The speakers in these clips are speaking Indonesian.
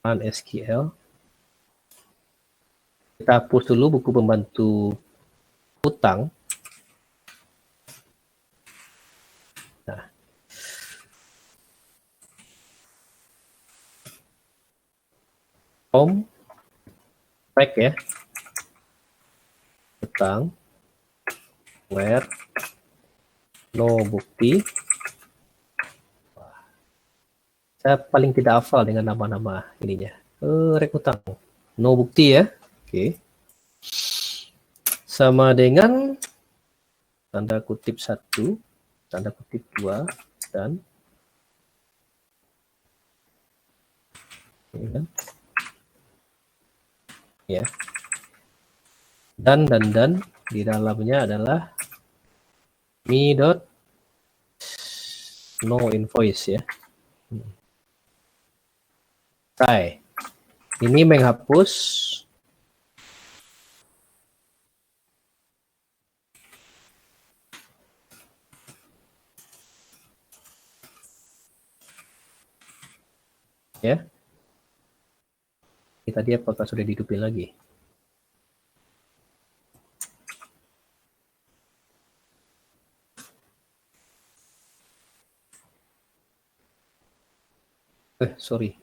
run SQL. Kita hapus dulu buku pembantu hutang. Nah. Home, track ya, hutang, where, no bukti. Saya paling tidak hafal dengan nama-nama ininya. Rek hutang, no bukti ya. Oke. Sama dengan tanda kutip 1, tanda kutip 2, dan ya. Dan di dalamnya adalah me.no invoice ya. Try. Ini menghapus ya. Ini tadi apakah sudah dihidupin lagi? Sorry.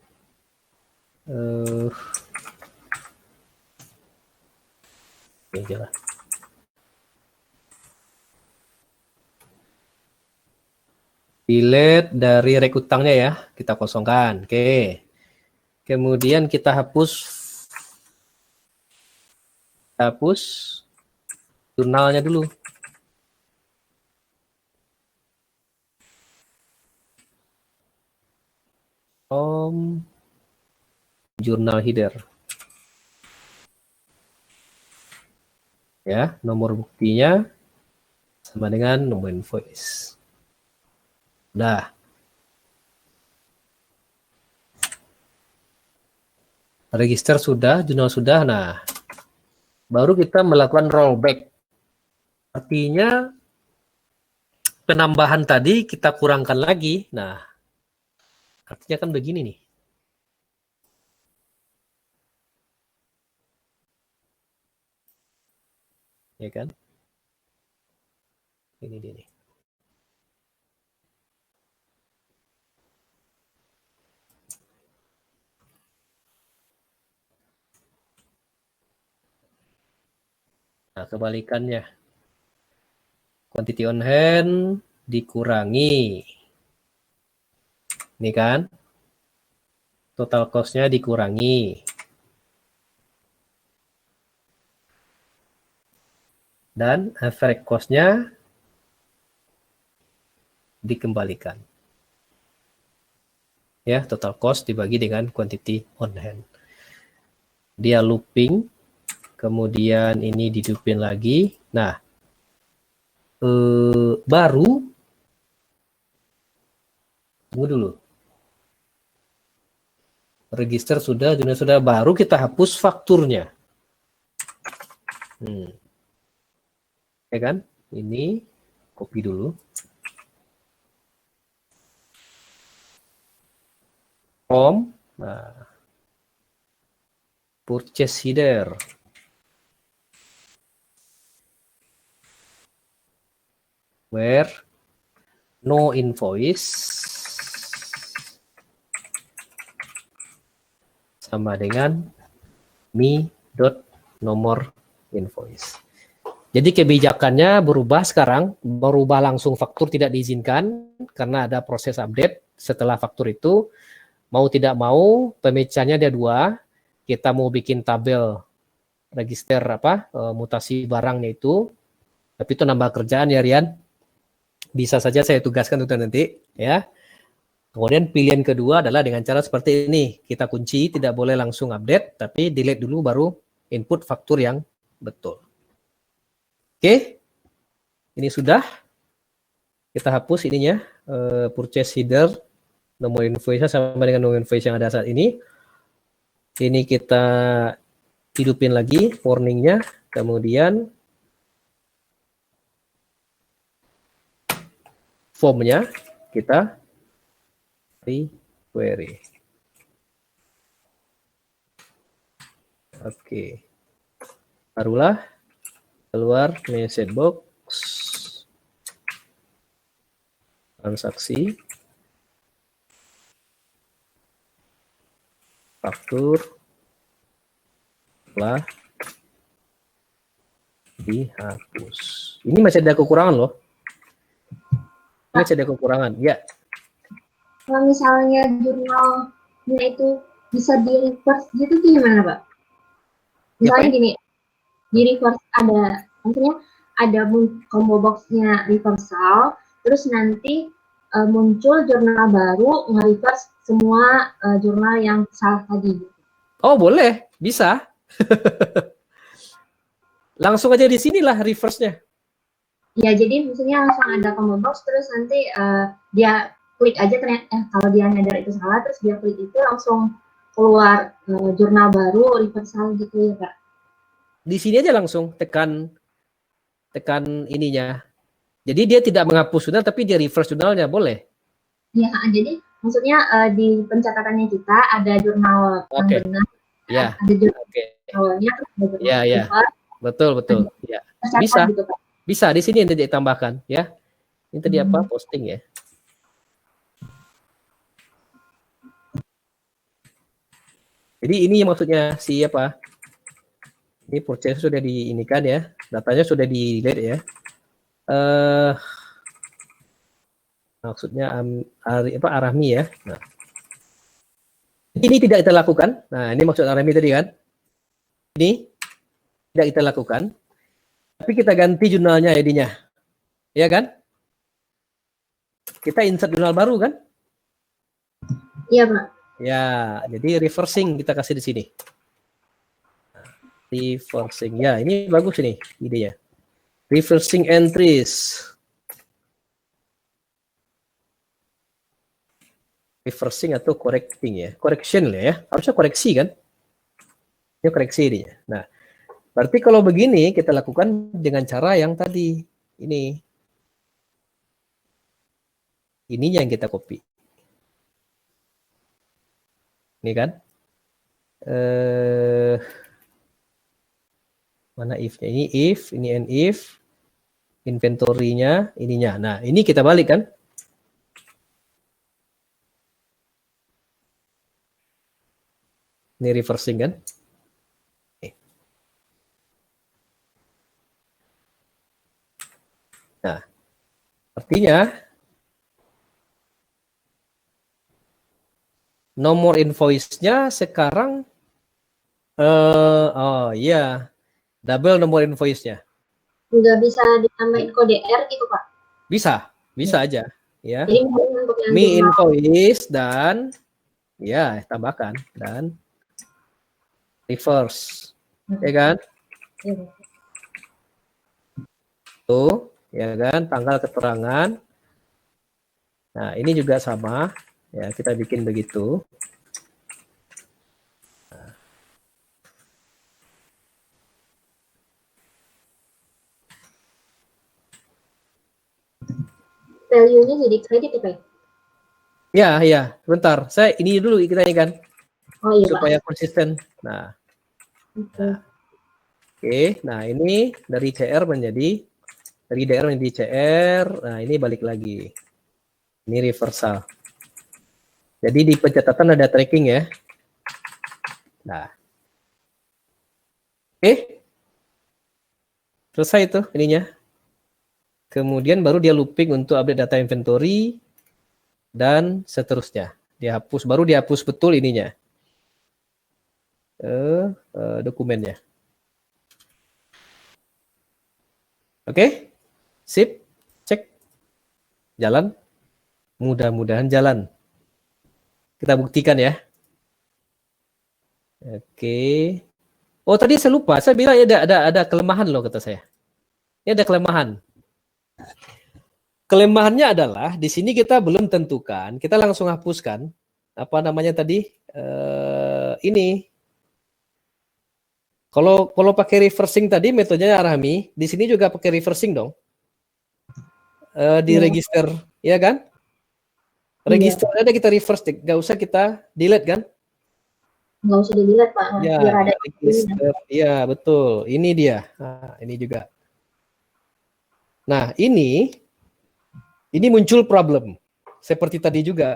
Ini aja lah. Delete dari rek utangnya ya, kita kosongkan. Oke. Kemudian kita hapus jurnalnya dulu. Jurnal header. Ya, nomor buktinya sama dengan nomor invoice. Udah. Register sudah, jurnal sudah. Nah, baru kita melakukan rollback. Artinya penambahan tadi kita kurangkan lagi. Nah, artinya kan begini nih. Ya kan? Ini dia nih. Nah, kebalikannya. Quantity on hand dikurangi. Ini kan? Total cost-nya dikurangi. Dan average cost-nya dikembalikan. Ya, total cost dibagi dengan quantity on hand. Dia looping, kemudian ini dihidupin lagi. Nah, baru tunggu dulu. Register sudah, jurnal sudah, baru kita hapus fakturnya. Ya kan? Ini copy dulu. From, nah, purchase header. Where no invoice sama dengan me.nomor invoice. Jadi kebijakannya berubah sekarang, berubah langsung faktur tidak diizinkan karena ada proses update setelah faktur itu. Mau tidak mau pemecahannya ada 2. Kita mau bikin tabel register mutasi barangnya itu, tapi itu nambah kerjaan ya Rian. Bisa saja saya tugaskan untuk nanti ya. Kemudian pilihan kedua adalah dengan cara seperti ini. Kita kunci, tidak boleh langsung update, tapi delete dulu baru input faktur yang betul. Oke, ini sudah. Kita hapus ininya, purchase header, nomor invoice sama dengan nomor invoice yang ada saat ini. Ini kita hidupin lagi warningnya, kemudian formnya kita query. Oke. Barulah keluar message box. Transaksi. Faktur. Telah dihapus. Ini masih ada kekurangan loh. Ini masih ada kekurangan. Ya. Kalau misalnya jurnalnya itu bisa di reverse gitu gimana Pak? Misalnya gini, di reverse ada, maksudnya ada combo boxnya reversal, terus nanti muncul jurnal baru nge-reverse semua jurnal yang salah tadi. Oh boleh, bisa. Langsung aja di sinilah reverse-nya. Ya jadi maksudnya langsung ada combo box, terus nanti dia klik aja ternyata kalau dia nyadar itu salah, terus dia klik itu langsung keluar jurnal baru reversal gitu ya Pak. Di sini aja langsung tekan ininya. Jadi dia tidak menghapus jurnal tapi dia reverse jurnalnya, boleh. Ya, jadi maksudnya di pencatatannya kita ada jurnal yang benar, ada jurnalnya, terus ada jurnal reverse. Betul. Ya. Bisa. Gitu, Pak. Bisa di sini nanti ditambahkan ya. Ini tadi apa? Posting ya. Jadi ini maksudnya siapa? Ini proses sudah diinikan ya, datanya sudah di-delete ya. Maksudnya Arahmi ya. Nah. Ini tidak kita lakukan. Nah, ini maksud Arahmi tadi kan. Ini tidak kita lakukan. Tapi kita ganti jurnalnya ID-nya. Ya kan? Kita insert jurnal baru kan? Iya, Pak. Ya, jadi reversing kita kasih di sini. Reversing. Ya, ini bagus ini idenya. Reversing entries. Reversing atau correcting ya. Correction lah ya. Harusnya koreksi kan? Ini koreksi idenya. Nah, berarti kalau begini kita lakukan dengan cara yang tadi. Ininya yang kita copy. Ini kan? Mana if-nya? Ini if, ini and if. Inventory-nya, ininya. Nah, ini kita balik kan? Ini reversing kan? Nah, artinya nomor invoice-nya sekarang oh iya, double nomor invoice-nya. Nggak bisa ditambahin kode R gitu, Pak? Bisa aja ya. Jadi Mi invoice dan ya tambahkan dan reverse. Ya kan? Tuh, ya kan, tanggal keterangan. Nah, ini juga sama. Ya, kita bikin begitu. Value-nya jadi kredit ya, Pak? Ya, bentar. Saya ini dulu kita ini kan. Oh, iya, supaya Pak. Konsisten. Nah. Oke, nah ini dari CR menjadi dari DR menjadi CR. Nah, ini balik lagi. Ini reversal. Jadi di pencatatan ada tracking ya. Nah. Oke. Selesai itu ininya. Kemudian baru dia looping untuk update data inventory dan seterusnya. Baru dihapus betul ininya. Dokumennya. Oke. Sip. Cek. Jalan. Mudah-mudahan jalan. Kita buktikan ya. Oke. Oh, tadi saya lupa. Saya bilang ada kelemahan loh kata saya. Ini ada kelemahan. Kelemahannya adalah di sini kita belum tentukan, kita langsung hapuskan apa namanya tadi ini. Kalau pakai reversing tadi metodenya Arahmi, di sini juga pakai reversing dong. Di register, ya kan? Register ada kita reverse, nggak usah kita delete kan? nggak usah dilihat Pak, Ya, biar ada register. Ya, betul. Ini dia. Nah, ini juga. Nah, ini muncul problem. Seperti tadi juga.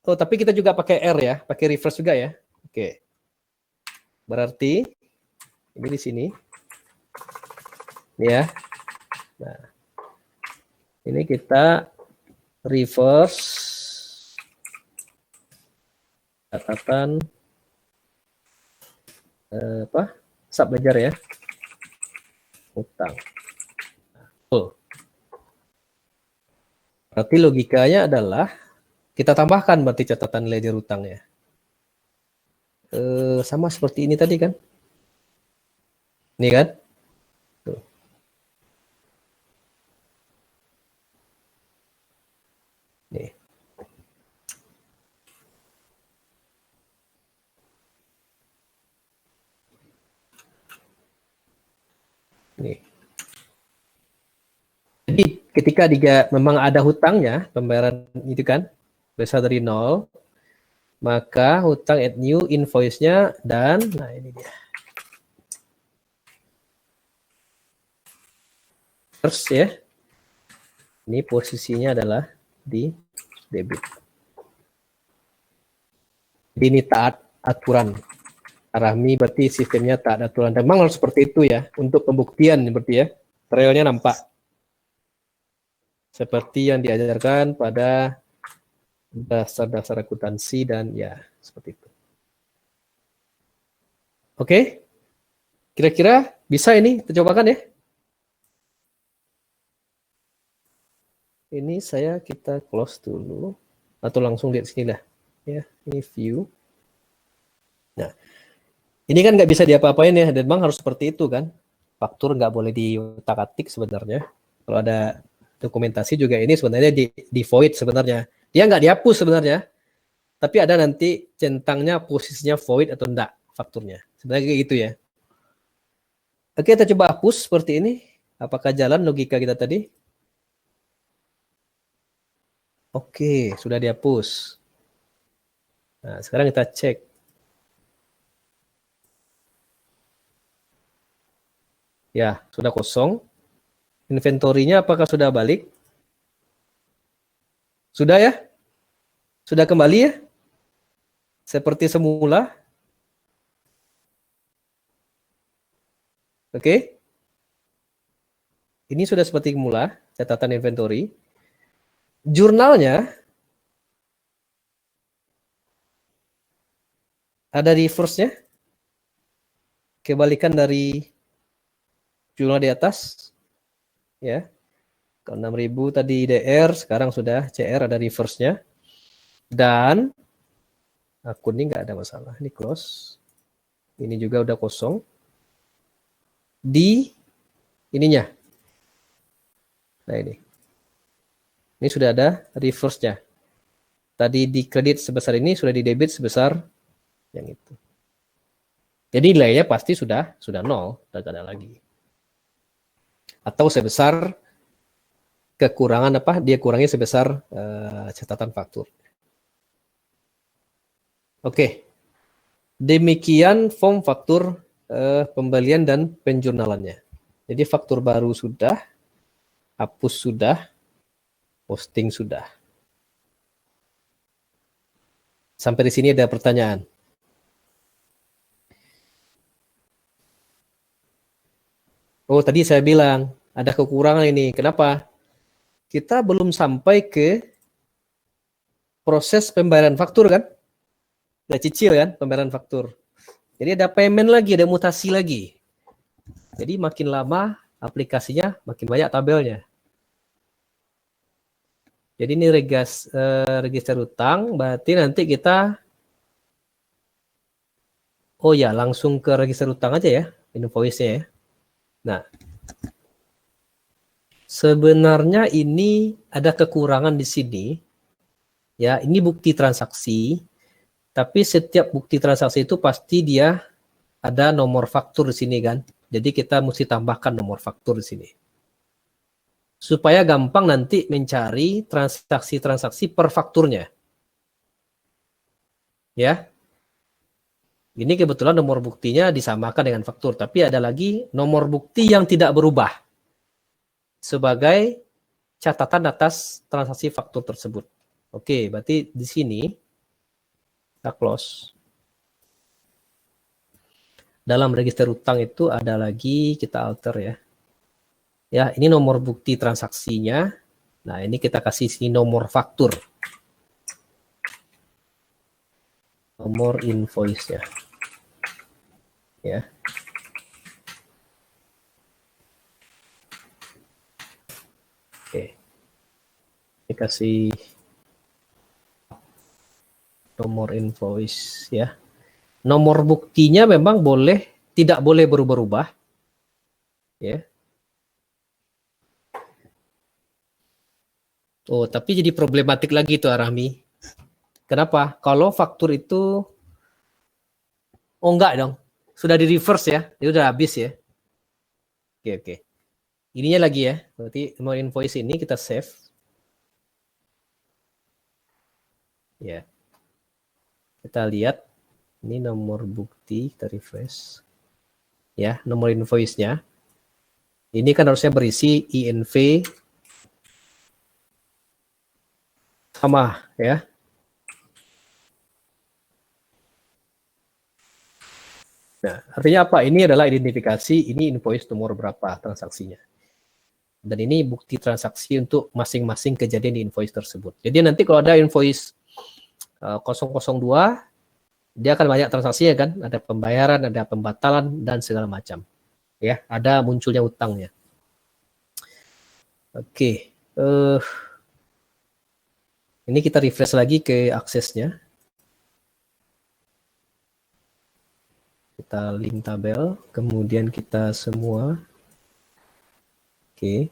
Oh, tapi kita juga pakai R ya, pakai reverse juga ya. Oke. Berarti ini di sini. Ya. Nah, ini kita reverse catatan apa? Subledger ya. Utang. Oh. Berarti logikanya adalah kita tambahkan berarti catatan ledger utangnya. Sama seperti ini tadi kan? Ini kan? Tuh. Nih. Nih. Jadi ketika memang ada hutangnya, pembayaran itu kan, besar dari 0, maka hutang add new invoice-nya dan, nah ini dia. First ya, ini posisinya adalah di debit. Jadi ini taat aturan. Arahmi berarti sistemnya taat aturan. Memang harus seperti itu ya, untuk pembuktian berarti ya. Trailnya nampak. Seperti yang diajarkan pada dasar-dasar akuntansi dan ya, seperti itu. Oke? Kira-kira bisa ini, kita cobakan ya. Ini kita close dulu. Atau langsung lihat sini lah. Ya, ini view. Nah, ini kan nggak bisa diapa-apain ya, dan memang harus seperti itu kan. Faktur nggak boleh diutak-atik sebenarnya. Kalau ada dokumentasi juga ini sebenarnya di void sebenarnya. Dia nggak dihapus sebenarnya. Tapi ada nanti centangnya posisinya void atau enggak fakturnya. Sebenarnya kayak gitu ya. Oke, kita coba hapus seperti ini. Apakah jalan logika kita tadi? Oke, sudah dihapus. Nah, sekarang kita cek. Ya, sudah kosong. Inventorinya apakah sudah balik? Sudah ya? Sudah kembali ya? Seperti semula? Oke. Ini sudah seperti semula, catatan inventory. Jurnalnya ada reverse-nya. Kebalikan dari jurnal di atas. Ya. Kalau 6.000 tadi DR, sekarang sudah CR, ada reverse-nya. Dan akun ini nggak ada masalah. Ini close. Ini juga udah kosong. Di ininya. Nah ini. Ini sudah ada reverse-nya. Tadi di kredit sebesar ini, sudah di debit sebesar yang itu. Jadi nilainya pasti sudah 0, tidak ada lagi. Atau sebesar kekurangan apa? Dia kurangi sebesar catatan faktur. Oke. Demikian form faktur pembelian dan penjurnalannya. Jadi faktur baru sudah, hapus sudah, posting sudah. Sampai di sini ada pertanyaan. Oh, tadi saya bilang ada kekurangan ini. Kenapa? Kita belum sampai ke proses pembayaran faktur kan? Udah cicil kan pembayaran faktur. Jadi ada payment lagi, ada mutasi lagi. Jadi makin lama aplikasinya makin banyak tabelnya. Jadi ini register utang, berarti nanti kita langsung ke register utang aja ya, invoice-nya ya. Nah, sebenarnya ini ada kekurangan di sini. Ya, ini bukti transaksi. Tapi setiap bukti transaksi itu pasti dia ada nomor faktur di sini kan. Jadi kita mesti tambahkan nomor faktur di sini. Supaya gampang nanti mencari transaksi-transaksi per fakturnya. Ya. Ini kebetulan nomor buktinya disamakan dengan faktur, tapi ada lagi nomor bukti yang tidak berubah sebagai catatan atas transaksi faktur tersebut. Oke, berarti di sini kita close. Dalam register utang itu ada lagi, kita alter ya. Ya, ini nomor bukti transaksinya. Nah, ini kita kasih sini nomor faktur. Nomor invoice-nya. Ya. Oke. Ini kasih nomor invoice ya. Nomor buktinya memang tidak boleh berubah-ubah. Ya. Oh, tapi jadi problematik lagi tuh Arahmi. Kenapa? Kalau faktur itu enggak dong. Sudah di reverse ya. Ini udah habis ya. Oke. Ininya lagi ya. Berarti nomor invoice ini kita save. Ya. Kita lihat ini nomor bukti, kita refresh. Ya, nomor invoice-nya. Ini kan harusnya berisi INV sama ya. Nah, artinya apa? Ini adalah identifikasi, ini invoice nomor berapa transaksinya. Dan ini bukti transaksi untuk masing-masing kejadian di invoice tersebut. Jadi nanti kalau ada invoice 002, dia akan banyak transaksinya kan, ada pembayaran, ada pembatalan dan segala macam. Ya, ada munculnya utangnya. Oke. Ini kita refresh lagi ke aksesnya. Kita link tabel, kemudian kita semua. Oke.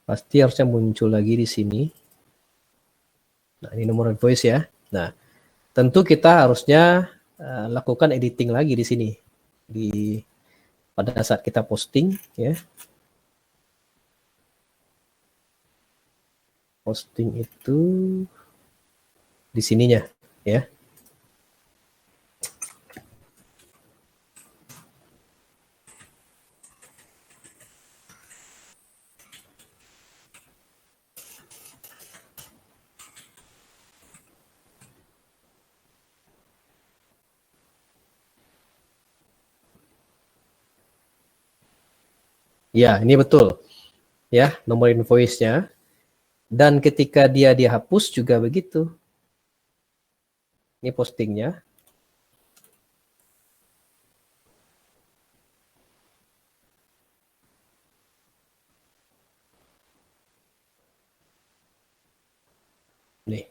Pasti harusnya muncul lagi di sini. Nah, ini nomor invoice ya. Nah, tentu kita harusnya lakukan editing lagi di sini. Pada saat kita posting ya. Posting itu di sininya ya. Ya, ini betul. Ya, nomor invoice-nya. Dan ketika dia dihapus juga begitu. Ini postingnya. Nih.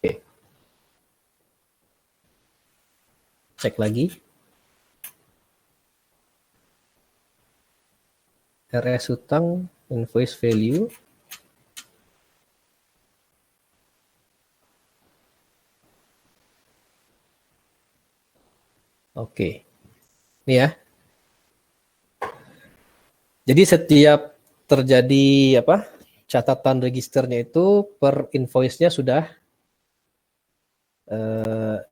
Oke. Cek lagi. RS utang, invoice value. Oke. Ini ya. Jadi setiap terjadi catatan registernya itu per invoice-nya sudah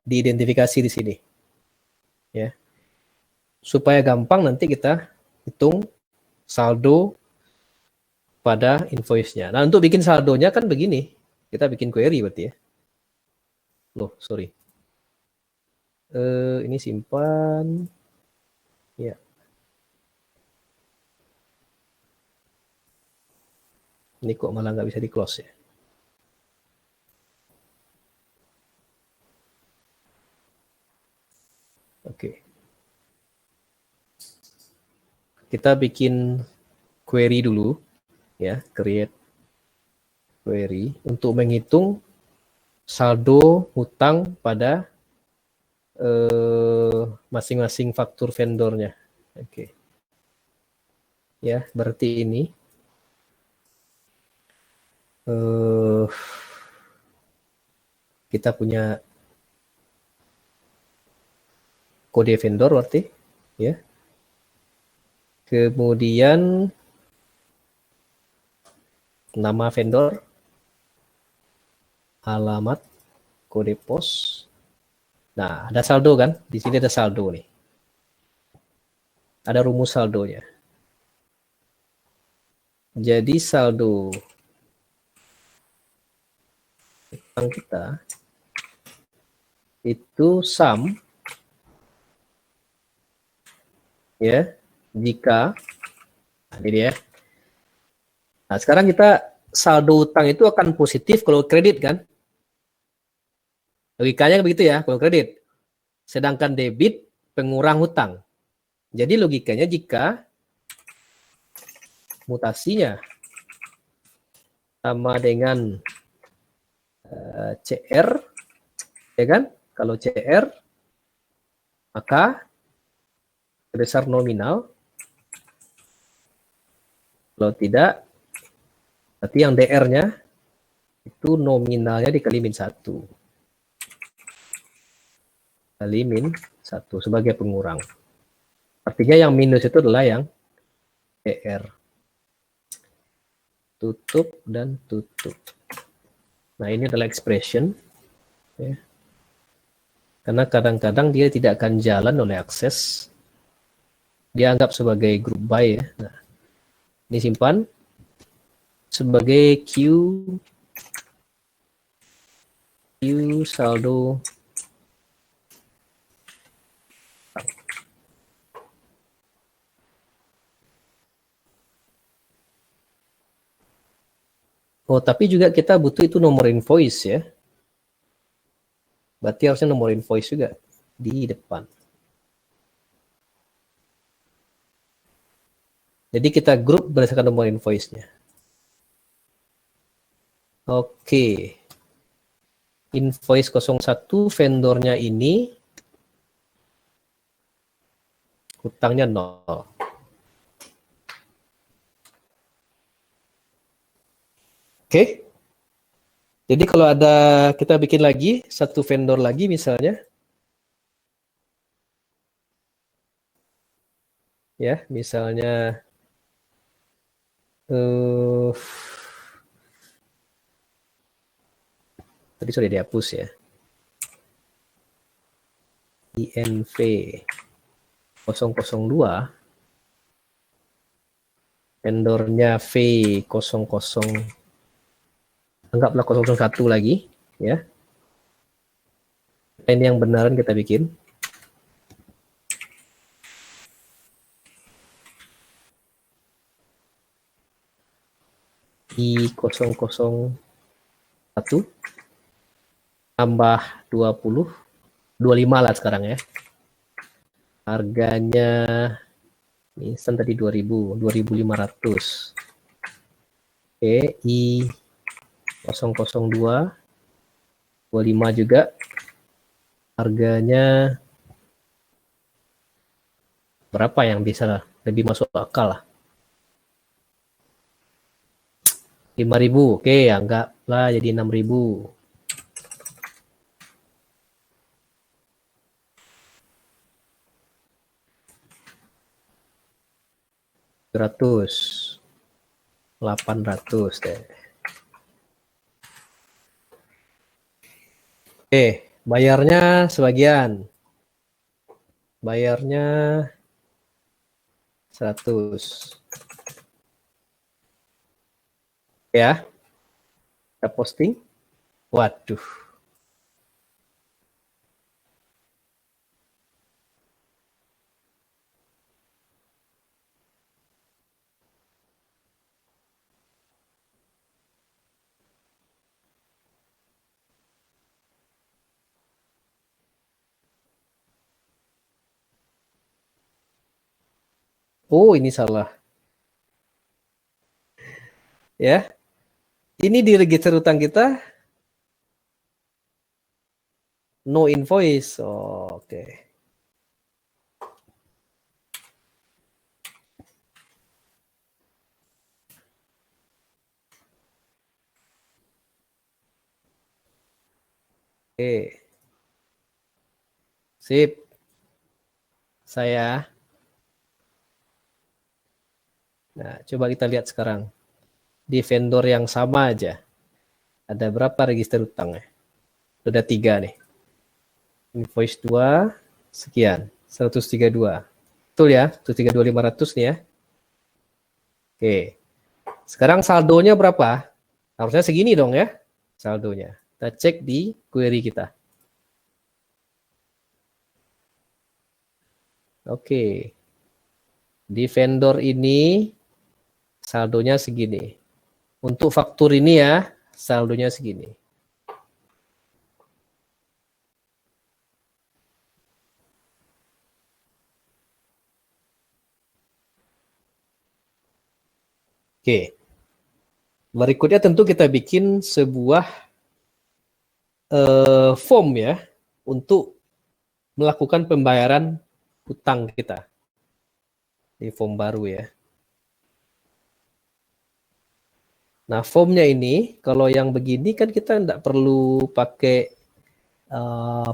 diidentifikasi di sini. Ya. Supaya gampang nanti kita hitung saldo pada invoice-nya. Nah, untuk bikin saldonya kan begini. Kita bikin query berarti ya. Loh, sorry. Ini simpan. Ya. Ini kok malah nggak bisa di close ya. Oke. Kita bikin query dulu ya, create query untuk menghitung saldo hutang pada masing-masing faktur vendornya. Oke. Ya, berarti ini eh, kita punya kode vendor berarti, ya. Kemudian nama vendor, alamat, kode pos. Nah, ada saldo kan? Di sini ada saldo nih. Ada rumus saldonya. Jadi saldo utang kita itu sum, ya, jika, nah ini dia. Nah, sekarang kita saldo utang itu akan positif kalau kredit kan? Logikanya begitu ya, kalau kredit. Sedangkan debit pengurang hutang. Jadi logikanya jika mutasinya sama dengan CR, ya kan? Kalau CR, maka sebesar nominal. Kalau tidak, berarti yang DR-nya itu nominalnya dikali min 1. Kali min 1 sebagai pengurang. Artinya yang minus itu adalah yang DR. Tutup dan tutup. Nah, ini adalah expression. Ya. Karena kadang-kadang dia tidak akan jalan oleh akses. Dianggap sebagai group by ya. Nah, ini simpan sebagai Q saldo. Oh, tapi juga kita butuh itu nomor invoice ya. Berarti harusnya nomor invoice juga di depan. Jadi kita grup berdasarkan nomor invoice-nya. Oke. Invoice 01 vendornya ini hutangnya 0. Oke. Jadi kalau ada kita bikin lagi satu vendor lagi misalnya. Ya, misalnya tadi sudah dihapus ya. INV 002 vendornya V00 anggaplah 001 lagi ya. Ini yang benaran kita bikin. I001 tambah 20 25 lah sekarang ya. Harganya instan tadi 2000, 2500. Oke, I002 25 juga. Harganya berapa yang bisa lebih masuk akal lah? 5.000. Oke, anggaplah jadi 6.000. Ratus 800 deh. Oke, bayarnya sebagian. Bayarnya 100. Ya. Kita posting. Waduh. Oh, ini salah. Ya. Ini di register utang kita no invoice. Oh, oke. Oke. Sip. Saya. Nah, coba kita lihat sekarang. Di vendor yang sama aja. Ada berapa register utangnya? Sudah 3 nih. Invoice 2, sekian. 132. Betul ya? 132.500 nih ya. Oke. Sekarang saldonya berapa? Harusnya segini dong ya. Saldonya. Kita cek di query kita. Oke. Di vendor ini saldonya segini. Untuk faktur ini ya, saldonya segini. Oke. Berikutnya tentu kita bikin sebuah form ya untuk melakukan pembayaran utang kita. Di form baru ya. Nah, formnya ini kalau yang begini kan kita tidak perlu pakai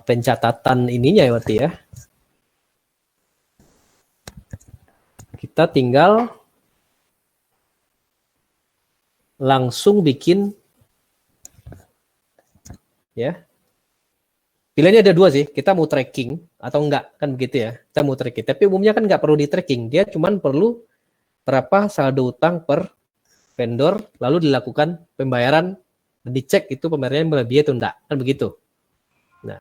pencatatan ininya ya berarti ya. Kita tinggal langsung bikin ya. Pilihannya ada 2 sih, kita mau tracking atau enggak, kan begitu ya. Kita mau tracking, tapi umumnya kan enggak perlu di tracking, dia cuman perlu berapa saldo utang per vendor, lalu dilakukan pembayaran, dicek itu pembayarannya melebihi atau enggak, kan begitu. Nah.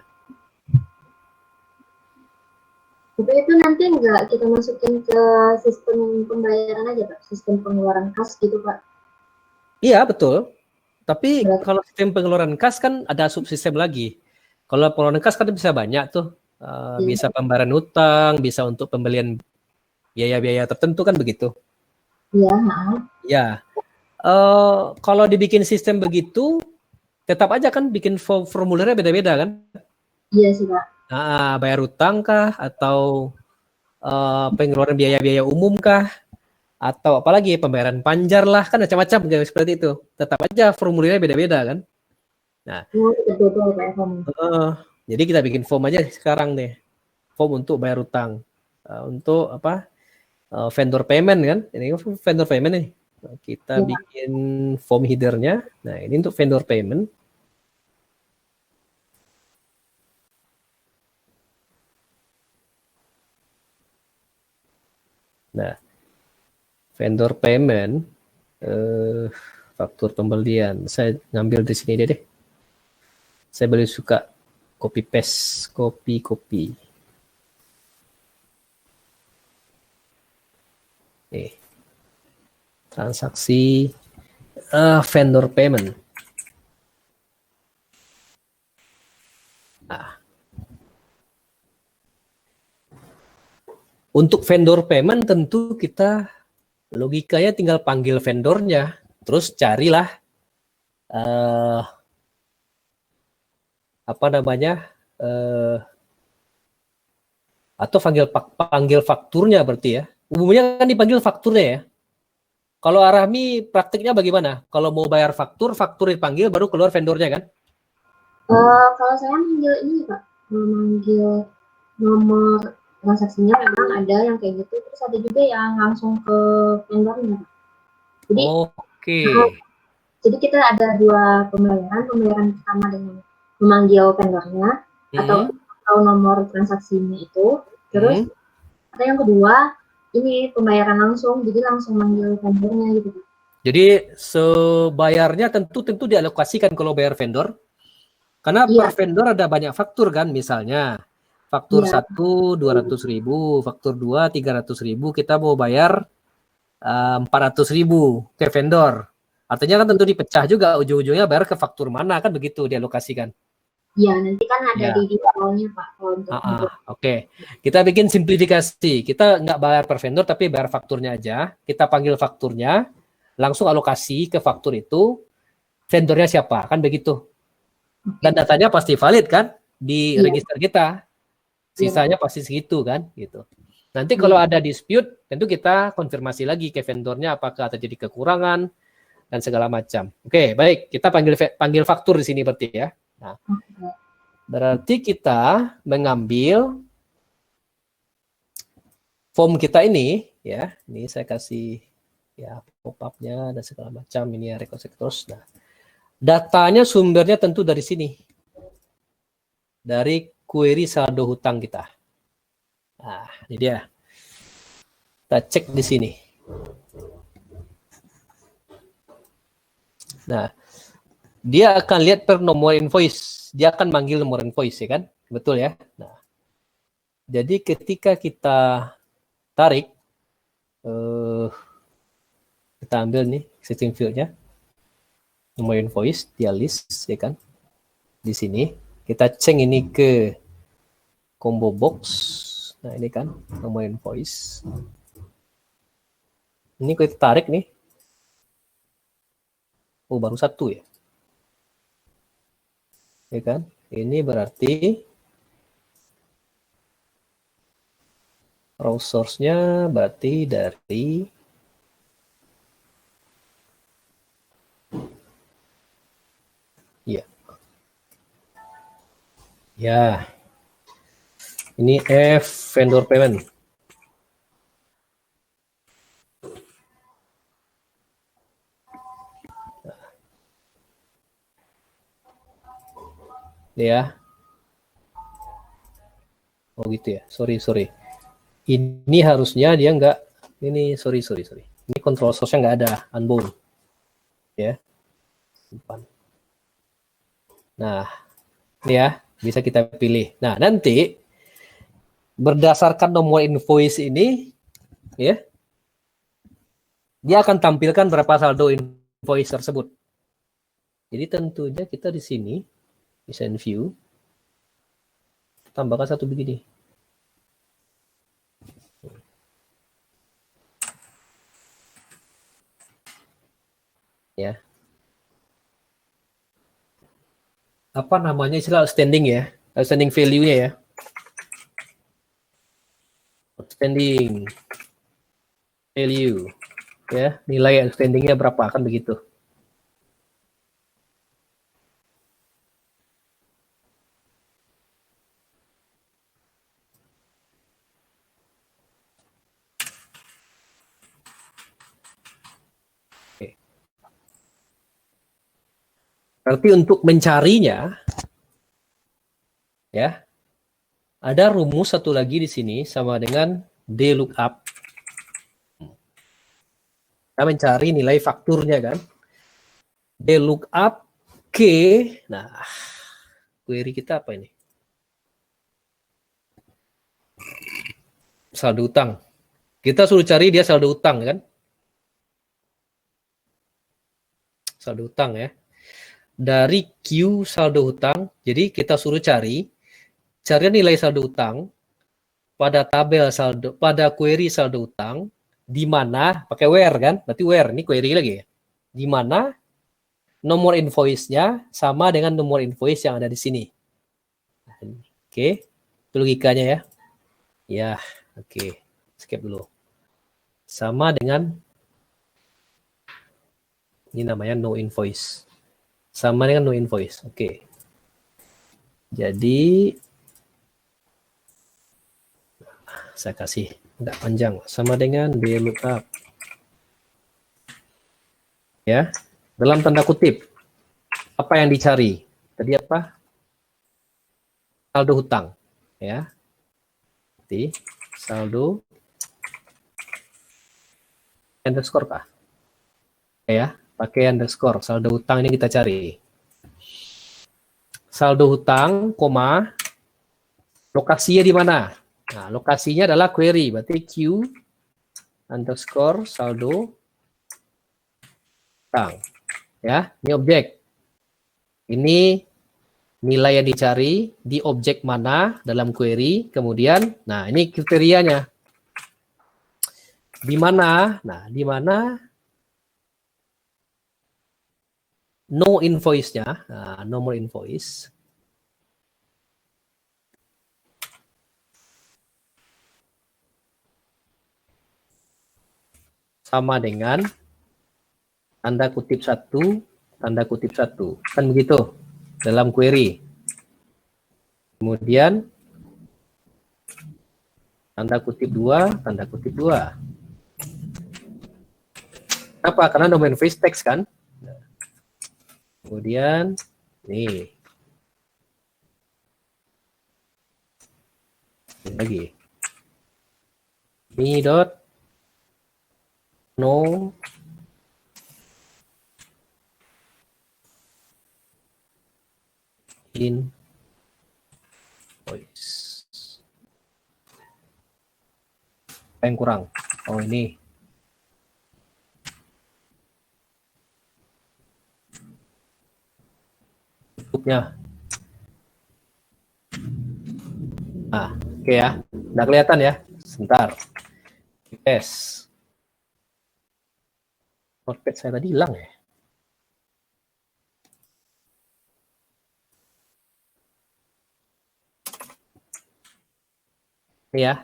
Tapi itu nanti enggak kita masukin ke sistem pembayaran aja, Pak? Sistem pengeluaran kas gitu, Pak? Iya, betul. Tapi Berarti, kalau sistem pengeluaran kas kan ada subsistem lagi. Kalau pengeluaran kas kan bisa banyak tuh. Bisa pembayaran utang, bisa untuk pembelian biaya-biaya tertentu kan begitu. iya, Ya. Kalau dibikin sistem begitu, tetap aja kan bikin formulirnya beda-beda kan. iya sih, Pak. Nah, bayar utang kah atau pengeluaran biaya-biaya umum kah atau apalagi pembayaran panjar lah kan macam-macam kayak seperti itu. Tetap aja formulirnya beda-beda kan. Nah, Betul, Pak Eko. jadi kita bikin form aja sekarang deh. Form untuk bayar utang. Untuk apa? Vendor payment kan. Ini vendor payment nih. Kita bikin form header-nya. Nah, ini untuk vendor payment. Nah, vendor payment, faktur pembelian. Saya ngambil di sini deh. Saya lebih suka copy paste, copy. Nih. Transaksi vendor payment. Nah. Untuk vendor payment tentu kita logikanya tinggal panggil vendornya, terus carilah apa namanya atau panggil fakturnya berarti ya. Umumnya kan dipanggil fakturnya ya. Kalau Arahmi praktiknya bagaimana? Kalau mau bayar faktur dipanggil baru keluar vendornya kan? Kalau saya manggil ini, Pak, memanggil nomor transaksinya memang ada yang kayak gitu, terus ada juga yang langsung ke vendornya. Jadi, jadi kita ada 2 pembayaran pertama dengan memanggil vendornya atau nomor transaksinya itu, terus ada yang kedua ini pembayaran langsung, jadi langsung manggil vendornya gitu. Jadi sebayarnya tentu dialokasikan kalau bayar vendor. Karena per vendor ada banyak faktur kan, misalnya faktur 1 200.000, faktur 2 300.000, kita mau bayar 400.000 ke vendor. Artinya kan tentu dipecah juga ujung-ujungnya bayar ke faktur mana kan begitu dialokasikan. Iya, nanti kan ada di detailnya Pak. Oke. Kita bikin simplifikasi. Kita nggak bayar per vendor tapi bayar fakturnya aja. Kita panggil fakturnya, langsung alokasi ke faktur itu, vendornya siapa, kan begitu. Dan datanya pasti valid kan di register kita. Sisanya pasti segitu kan gitu. Nanti kalau ada dispute tentu kita konfirmasi lagi ke vendornya apakah terjadi kekurangan dan segala macam. Oke, baik. Kita panggil faktur di sini berarti ya. Nah, Berarti kita mengambil form kita ini, ya. Ini saya kasih ya pop-up-nya dan segala macam ini ya record sectors. Nah, datanya sumbernya tentu dari sini. Dari query saldo hutang kita. Nah, ini dia. Kita cek di sini. Nah, dia akan lihat per nomor invoice. Dia akan manggil nomor invoice, ya kan? Betul ya? Nah, jadi ketika kita tarik, kita ambil nih existing field-nya, nomor invoice, dia list, ya kan? Di sini, kita ceng ini ke combo box. Nah, ini kan nomor invoice. Ini kita tarik nih. Oh, baru satu ya. Ya kan? Ini berarti raw source-nya berarti dari ya. Ya. Ini F vendor payment. Ya. Oh gitu ya. Sorry. Ini harusnya dia enggak. Ini sorry. Ini control source-nya enggak ada unbound. Ya. Simpan. Nah, ini ya, bisa kita pilih. Nah, nanti berdasarkan nomor invoice ini, ya, dia akan tampilkan berapa saldo invoice tersebut. Jadi tentunya kita di sini bisa view, tambahkan satu begini. Ya. Apa namanya istilah outstanding ya? Outstanding value-nya ya. Outstanding value. Ya, nilai outstanding-nya berapa kan begitu. Berarti untuk mencarinya, ya, ada rumus satu lagi di sini sama dengan DLOOKUP. Kita mencari nilai fakturnya kan. DLOOKUP ke, nah, query kita apa ini? Saldo utang. Kita suruh cari dia saldo utang kan. Saldo utang ya. Dari Q saldo hutang, jadi kita suruh cari nilai saldo utang pada tabel saldo, pada query saldo utang, di mana pakai where kan, berarti where ini query lagi ya, di mana nomor invoice-nya sama dengan nomor invoice yang ada di sini. Oke, itu logikanya ya. Ya, oke, skip dulu. Sama dengan ini namanya no invoice. Sama dengan no invoice. Oke. Jadi saya kasih enggak panjang, sama dengan DLOOKUP. Ya. Dalam tanda kutip. Apa yang dicari? Tadi apa? Saldo hutang, ya. Jadi saldo underscore kah? Ya. Pakai underscore, saldo hutang ini kita cari. Saldo hutang, koma, lokasinya di mana? Nah, lokasinya adalah query, berarti Q underscore saldo hutang. Ya, ini objek. Ini nilai yang dicari di objek mana dalam query, kemudian, nah ini kriterianya. Di mana? Nah, di mana no invoice-nya, nah, nomor invoice, sama dengan tanda kutip 1, tanda kutip 1. Kan begitu dalam query. Kemudian tanda kutip 2, tanda kutip 2. Kenapa? Karena domain face text kan. Kemudian nih lagi me dot no invoice. Apa yang kurang? Oh ini. Cukupnya. Nah, oke ya. Udah kelihatan ya? Sebentar. Yes. Notepad saya tadi hilang ya. Ini ya.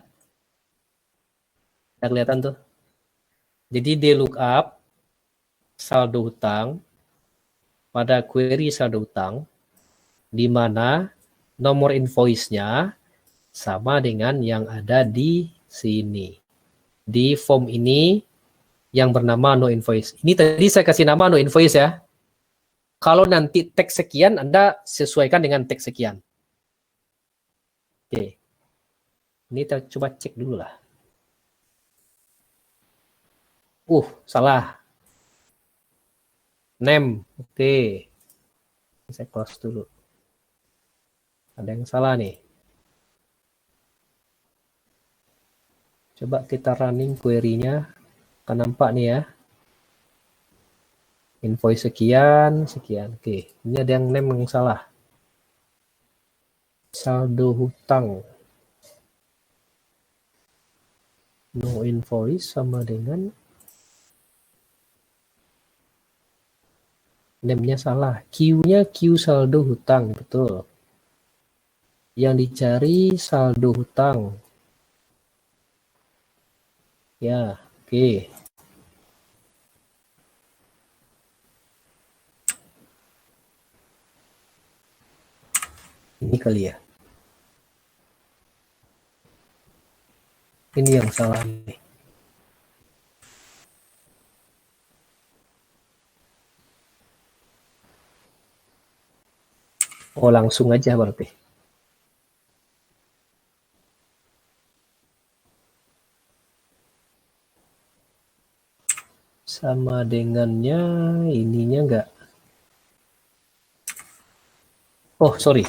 Udah kelihatan tuh. Jadi di lookup saldo hutang pada query saldo hutang di mana nomor invoice-nya sama dengan yang ada di sini. Di form ini yang bernama no invoice. Ini tadi saya kasih nama no invoice ya. Kalau nanti teks sekian, Anda sesuaikan dengan teks sekian. Oke. Ini kita coba cek dulu lah. Salah. Name. Oke. Saya close dulu. Ada yang salah nih. Coba kita running query-nya. Akan nampak nih ya. Invoice sekian, sekian. Oke, ini ada yang name yang salah. Saldo hutang. No invoice sama dengan name-nya salah. Q-nya Q saldo hutang, betul. Yang dicari saldo hutang. Ya, oke. Ini kali ya. Ini yang salah nih. Oh, langsung aja berarti. Sama dengannya ininya enggak. Oh, sorry.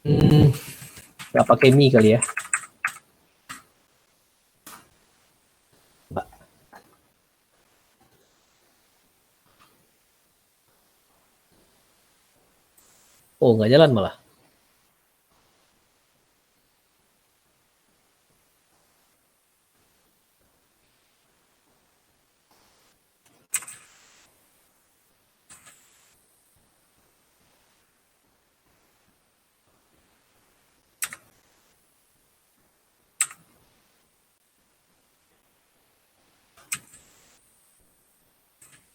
Nggak pakai mi kali ya. Mbak. Oh, nggak jalan malah.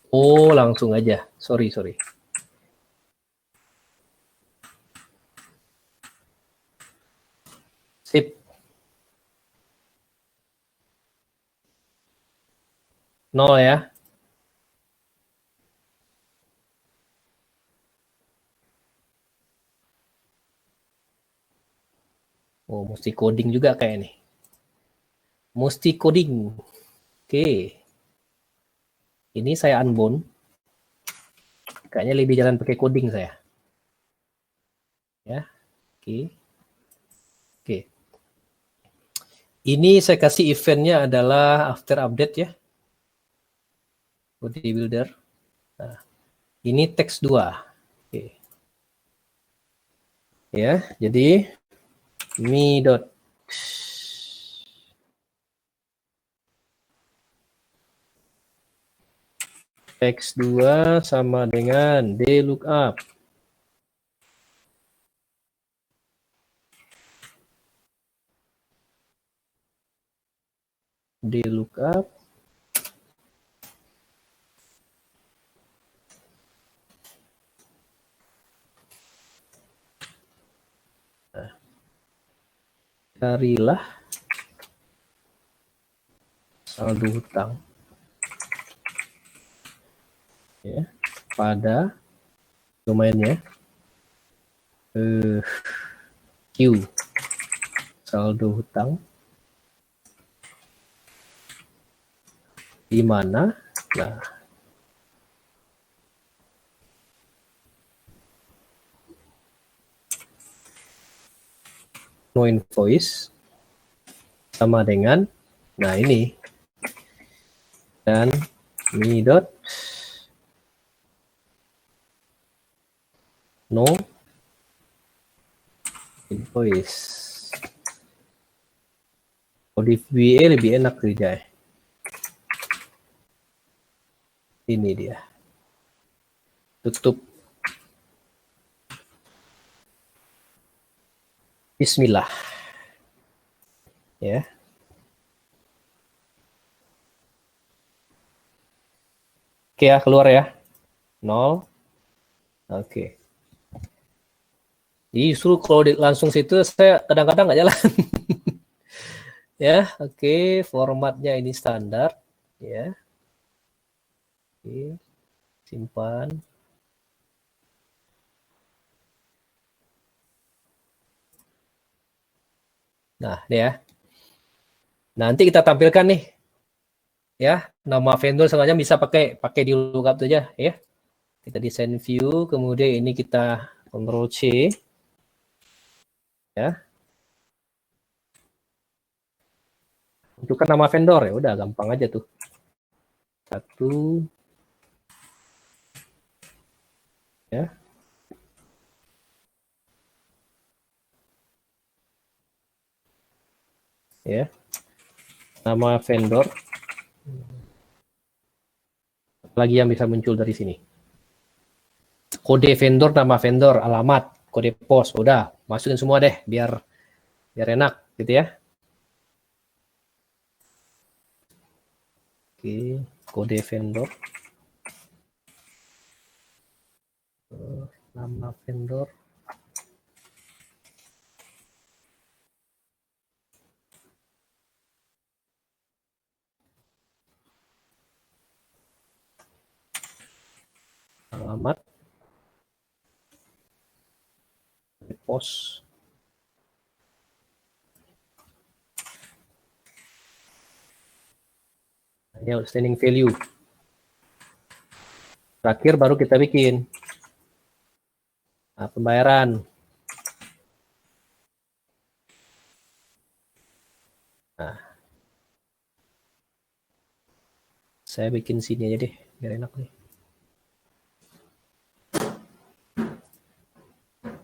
Oh, langsung aja. Sorry. Sip. 0 ya. Oh, mesti coding juga kayak nih. Mesti coding. Oke. Ini saya unbound. Kayaknya lebih jalan pakai coding saya. Ya. Oke. Ini saya kasih eventnya adalah after update ya. Body builder. Nah, ini teks 2. Oke. Ya, jadi me dot teks 2 sama dengan dlookup. Dlookup carilah saldo hutang ya pada domainnya Q, saldo hutang di mana, nah no invoice sama dengan, nah ini, dan mi dot no invoice. Kalau di VBA lebih enak kerja. Ini dia. Tutup. Bismillah. Ya. Oke ya, keluar ya. 0. Oke. Justru kalau langsung situ saya kadang-kadang nggak jalan. Ya, oke, formatnya ini standar ya. Oke. Simpan. Nah, ini ya. Nanti kita tampilkan nih. Ya, nama vendor sengaja bisa pakai di lookup saja ya. Kita desain view, kemudian ini kita Ctrl C. Ya. Tentukan nama vendor ya, udah gampang aja tuh. 1 ya. Ya. Nama vendor. Lagi yang bisa muncul dari sini. Kode vendor, nama vendor, alamat, kode pos, udah masukin semua deh biar enak gitu ya. Oke, kode vendor. Nama vendor. Alamat. Pos. Ini outstanding value. Terakhir baru kita bikin. Nah, pembayaran. Nah, saya bikin sini aja deh, biar enak nih.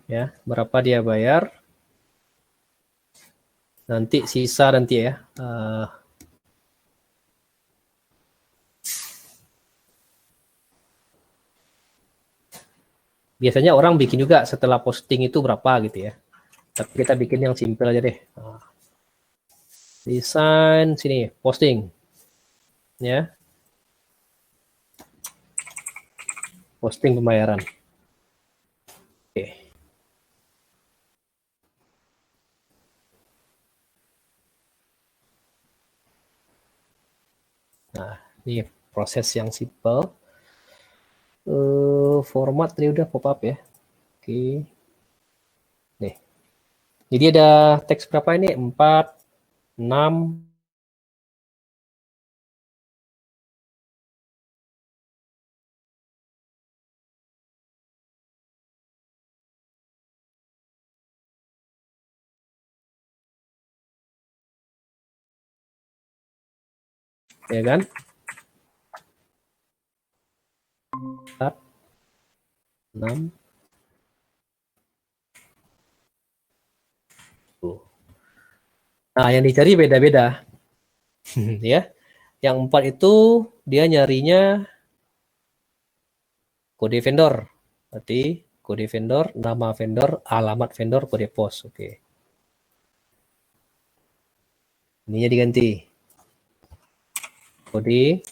Ya, berapa dia bayar? Nanti sisa nanti ya. Biasanya orang bikin juga setelah posting itu berapa gitu ya. Tapi kita bikin yang simple aja deh. Desain sini, posting. Ya. Posting pembayaran. Oke. Nah, ini proses yang simple. Format tadi udah pop up ya. Oke. Nih. Jadi ada teks berapa ini? 4, 6. Ya kan? 4, 6. Nah, yang dicari beda-beda. Ya. Yang 4 itu dia nyarinya kode vendor. Berarti kode vendor, nama vendor, alamat vendor, kode pos. Oke. Ininya diganti. Kode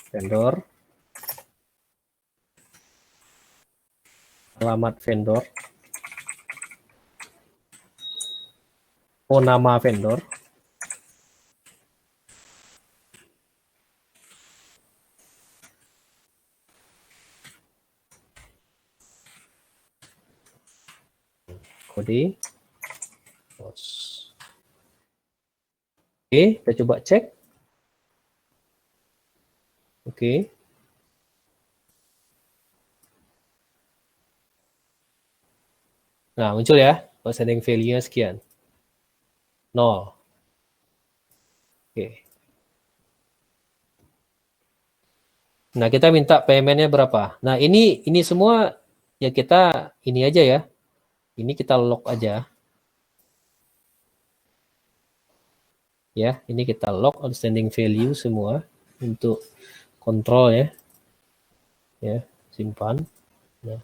vendor, alamat vendor, Oh, nama vendor. Kode. Oke, kita coba cek. Oke. Nah, muncul ya. Outstanding value-nya sekian. 0. Oke. Nah, kita minta payment-nya berapa. Nah, ini semua ya kita ini aja ya. Ini kita lock aja. Ya, ini kita lock outstanding value semua untuk kontrol ya. Ya, simpan. Nah,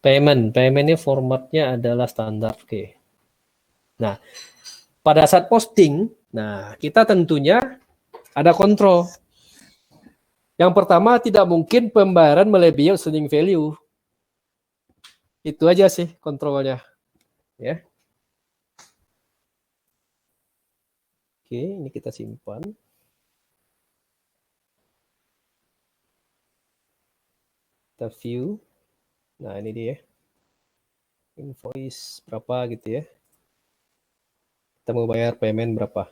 payment-nya formatnya adalah standar. Oke. Nah, pada saat posting, nah kita tentunya ada kontrol. Yang pertama, tidak mungkin pembayaran melebihi outstanding value. Itu aja sih kontrolnya. Ya. Oke, ini kita simpan. Kita view. Nah, ini dia. Invoice berapa gitu ya. Kita mau bayar payment berapa.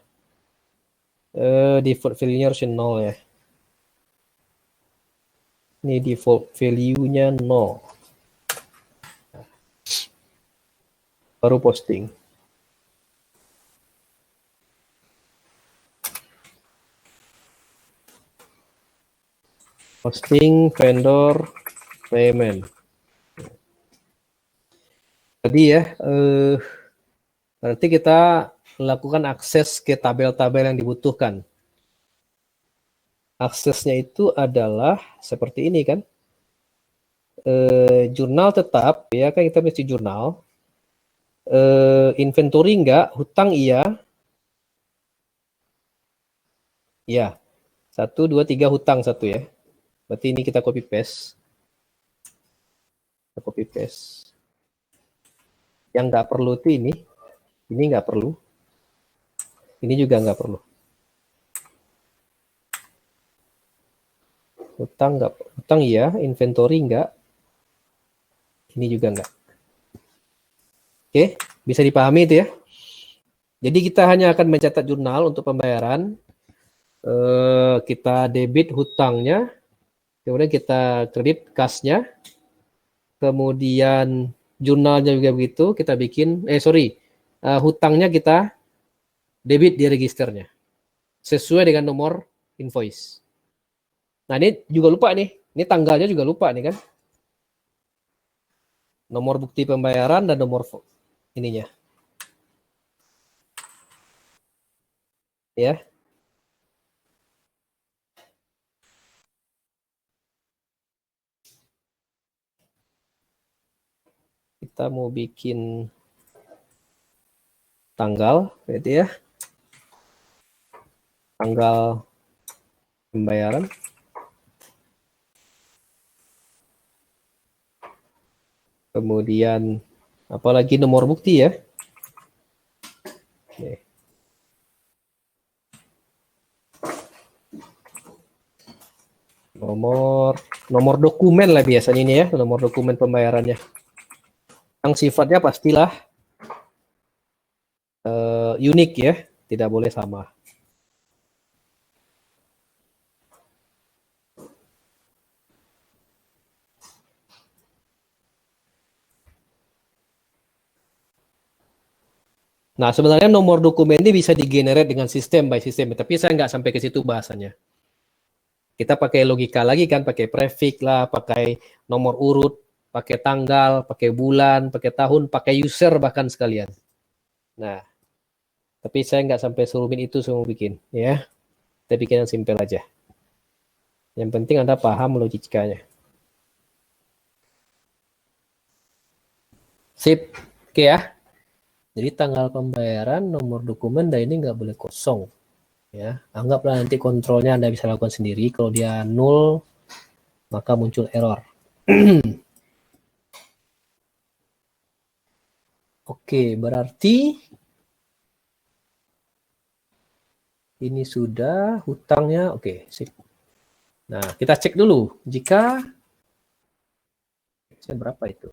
Default value-nya harus 0 ya. Ini default value-nya 0. Baru posting. Posting vendor payment. Jadi ya, berarti kita lakukan akses ke tabel-tabel yang dibutuhkan. Aksesnya itu adalah seperti ini kan. Jurnal tetap, ya kan kita mesti jurnal. Inventory enggak, hutang iya. Ya, 1, 2, 3 hutang 1 ya. Berarti ini kita copy paste. Kita copy paste. Yang nggak perlu itu ini nggak perlu. Ini juga nggak perlu. Hutang iya, inventory enggak. Ini juga enggak. Oke, bisa dipahami itu ya. Jadi kita hanya akan mencatat jurnal untuk pembayaran. Kita debit hutangnya, kemudian kita kredit kasnya, kemudian jurnalnya juga begitu, kita bikin, hutangnya kita debit di registernya, sesuai dengan nomor invoice. Nah ini juga lupa nih, ini tanggalnya juga lupa nih kan. Nomor bukti pembayaran dan nomor ininya. Ya. Kita mau bikin tanggal, berarti ya. Tanggal pembayaran. Kemudian apalagi nomor bukti ya. Oke. Nomor dokumen lah biasanya ini ya, nomor dokumen pembayarannya. Yang sifatnya pastilah unik ya, tidak boleh sama. Nah, sebenarnya nomor dokumen ini bisa digenerate dengan sistem by sistem, tapi saya nggak sampai ke situ bahasanya. Kita pakai logika lagi kan, pakai prefix lah, pakai nomor urut, pakai tanggal, pakai bulan, pakai tahun, pakai user bahkan sekalian. Nah, tapi saya nggak sampai serumit itu semua bikin, ya. Kita bikin yang simpel aja. Yang penting Anda paham logikanya. Sip, oke ya. Jadi tanggal pembayaran, nomor dokumen, dan ini nggak boleh kosong. Ya, anggaplah nanti kontrolnya Anda bisa lakukan sendiri. Kalau dia 0, maka muncul error. Oke, berarti Ini sudah hutangnya, oke, sip. Nah, kita cek dulu jika berapa itu.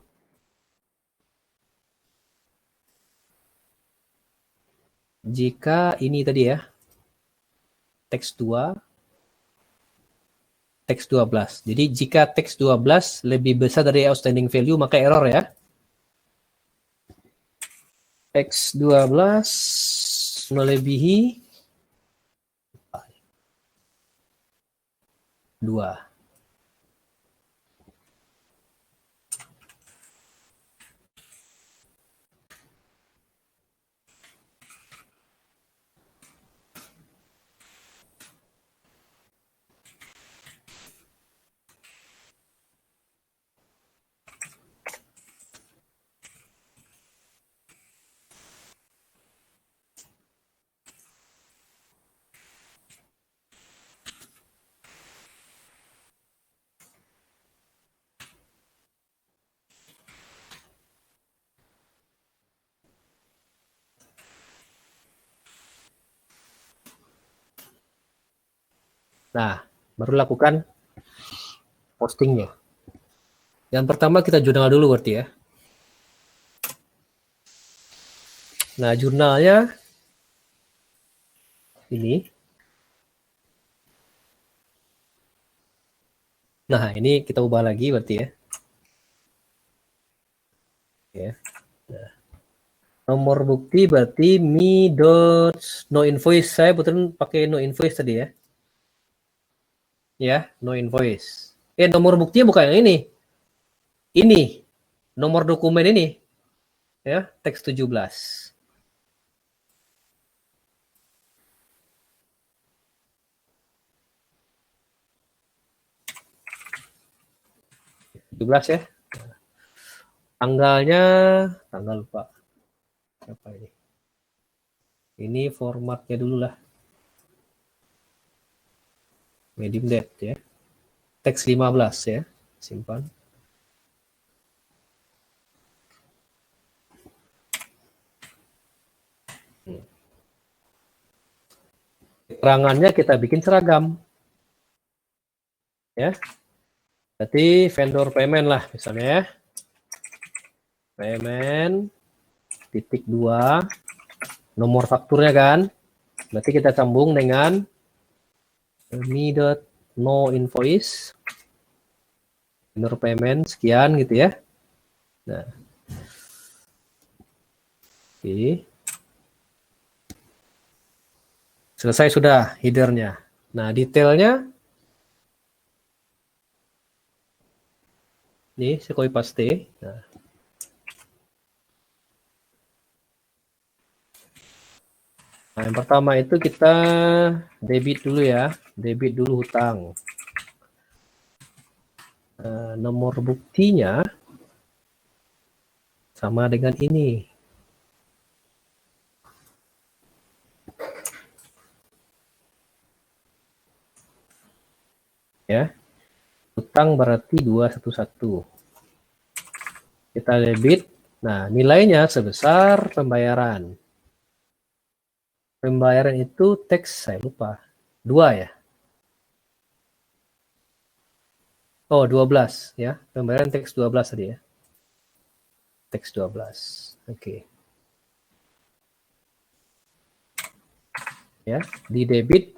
Jika ini tadi ya, teks 2, teks 12. Jadi jika teks 12 lebih besar dari outstanding value, maka error ya. Teks 12 melebihi 2. Nah, baru lakukan postingnya. Yang pertama kita jurnal dulu berarti ya. Nah, jurnalnya ini. Nah, ini kita ubah lagi berarti ya. Ya. Nah, nomor bukti berarti no invoice. Saya betul pakai no invoice tadi ya. Ya, no invoice. Nomor buktinya bukan yang ini. Ini nomor dokumen ini. Ya, teks 17. 17 ya. Tanggalnya, tanggal lupa. Apa ini? Ini formatnya dulu lah. Medium depth ya. Teks 15 ya. Simpan. Keterangannya kita bikin seragam. Ya. Berarti vendor payment lah misalnya ya. Payment titik 2 nomor fakturnya kan. Berarti kita sambung dengan no invoice vendor payment sekian gitu ya. Nah. Oke. Selesai sudah headernya. Nah, detailnya ini saya copy paste. Nah, yang pertama itu kita debit dulu ya. Debit dulu hutang. Nomor buktinya sama dengan ini. Ya. Hutang berarti 211. Kita debit. Nah, nilainya sebesar pembayaran. Pembayaran itu teks saya lupa. 2 ya. Oh, 12 ya. Pembayaran teks 12 tadi ya. Teks 12. Oke. Ya, di debit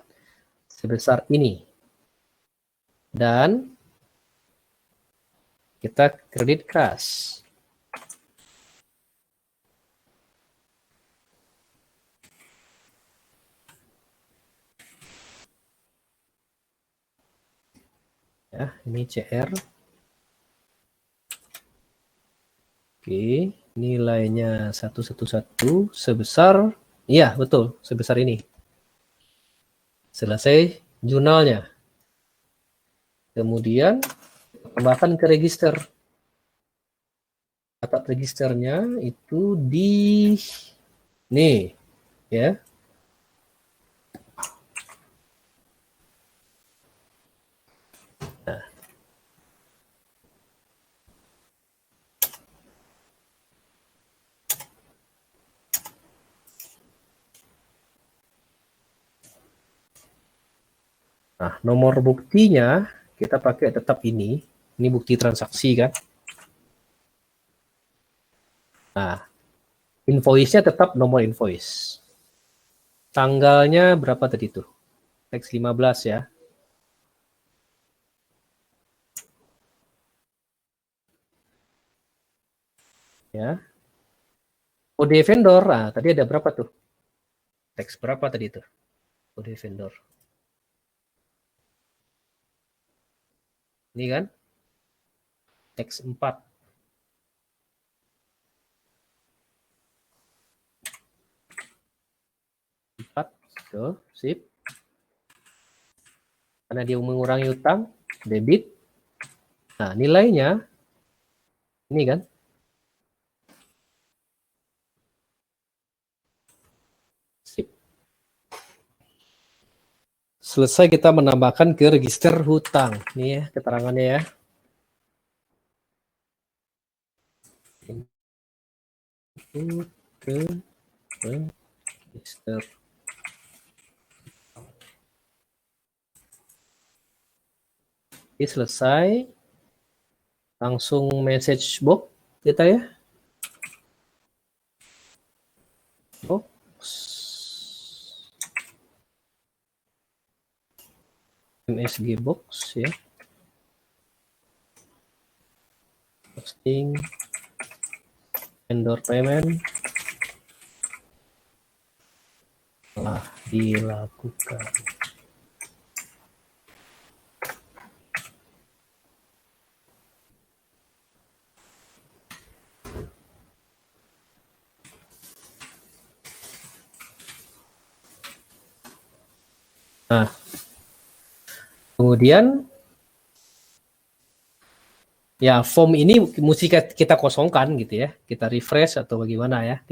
sebesar ini. Dan kita kredit kas. Ya, ini CR. Oke, nilainya 111 sebesar, iya betul, sebesar ini. Selesai jurnalnya. Kemudian tambahkan ke register. Catat registernya itu di nih, ya. Nah. Nah, nomor buktinya kita pakai tetap ini. Ini bukti transaksi kan. Nah, invoice-nya tetap nomor invoice. Tanggalnya berapa tadi tuh? Teks 15 ya. Ya. Kode vendor, nah, tadi ada berapa tuh? Teks berapa tadi tuh? Kode vendor. Ini kan? Teks 4. Tuh, sip. Karena dia mengurangi utang, debit. Nah, nilainya ini kan? Sip. Selesai kita menambahkan ke register hutang. Nih ya, keterangannya ya. Input ke register. Oke, selesai. Langsung message box kita ya. Box. MSG box ya. Posting vendor payment telah dilakukan. Nah, kemudian ya form ini mesti kita kosongkan gitu ya. Kita refresh atau bagaimana ya.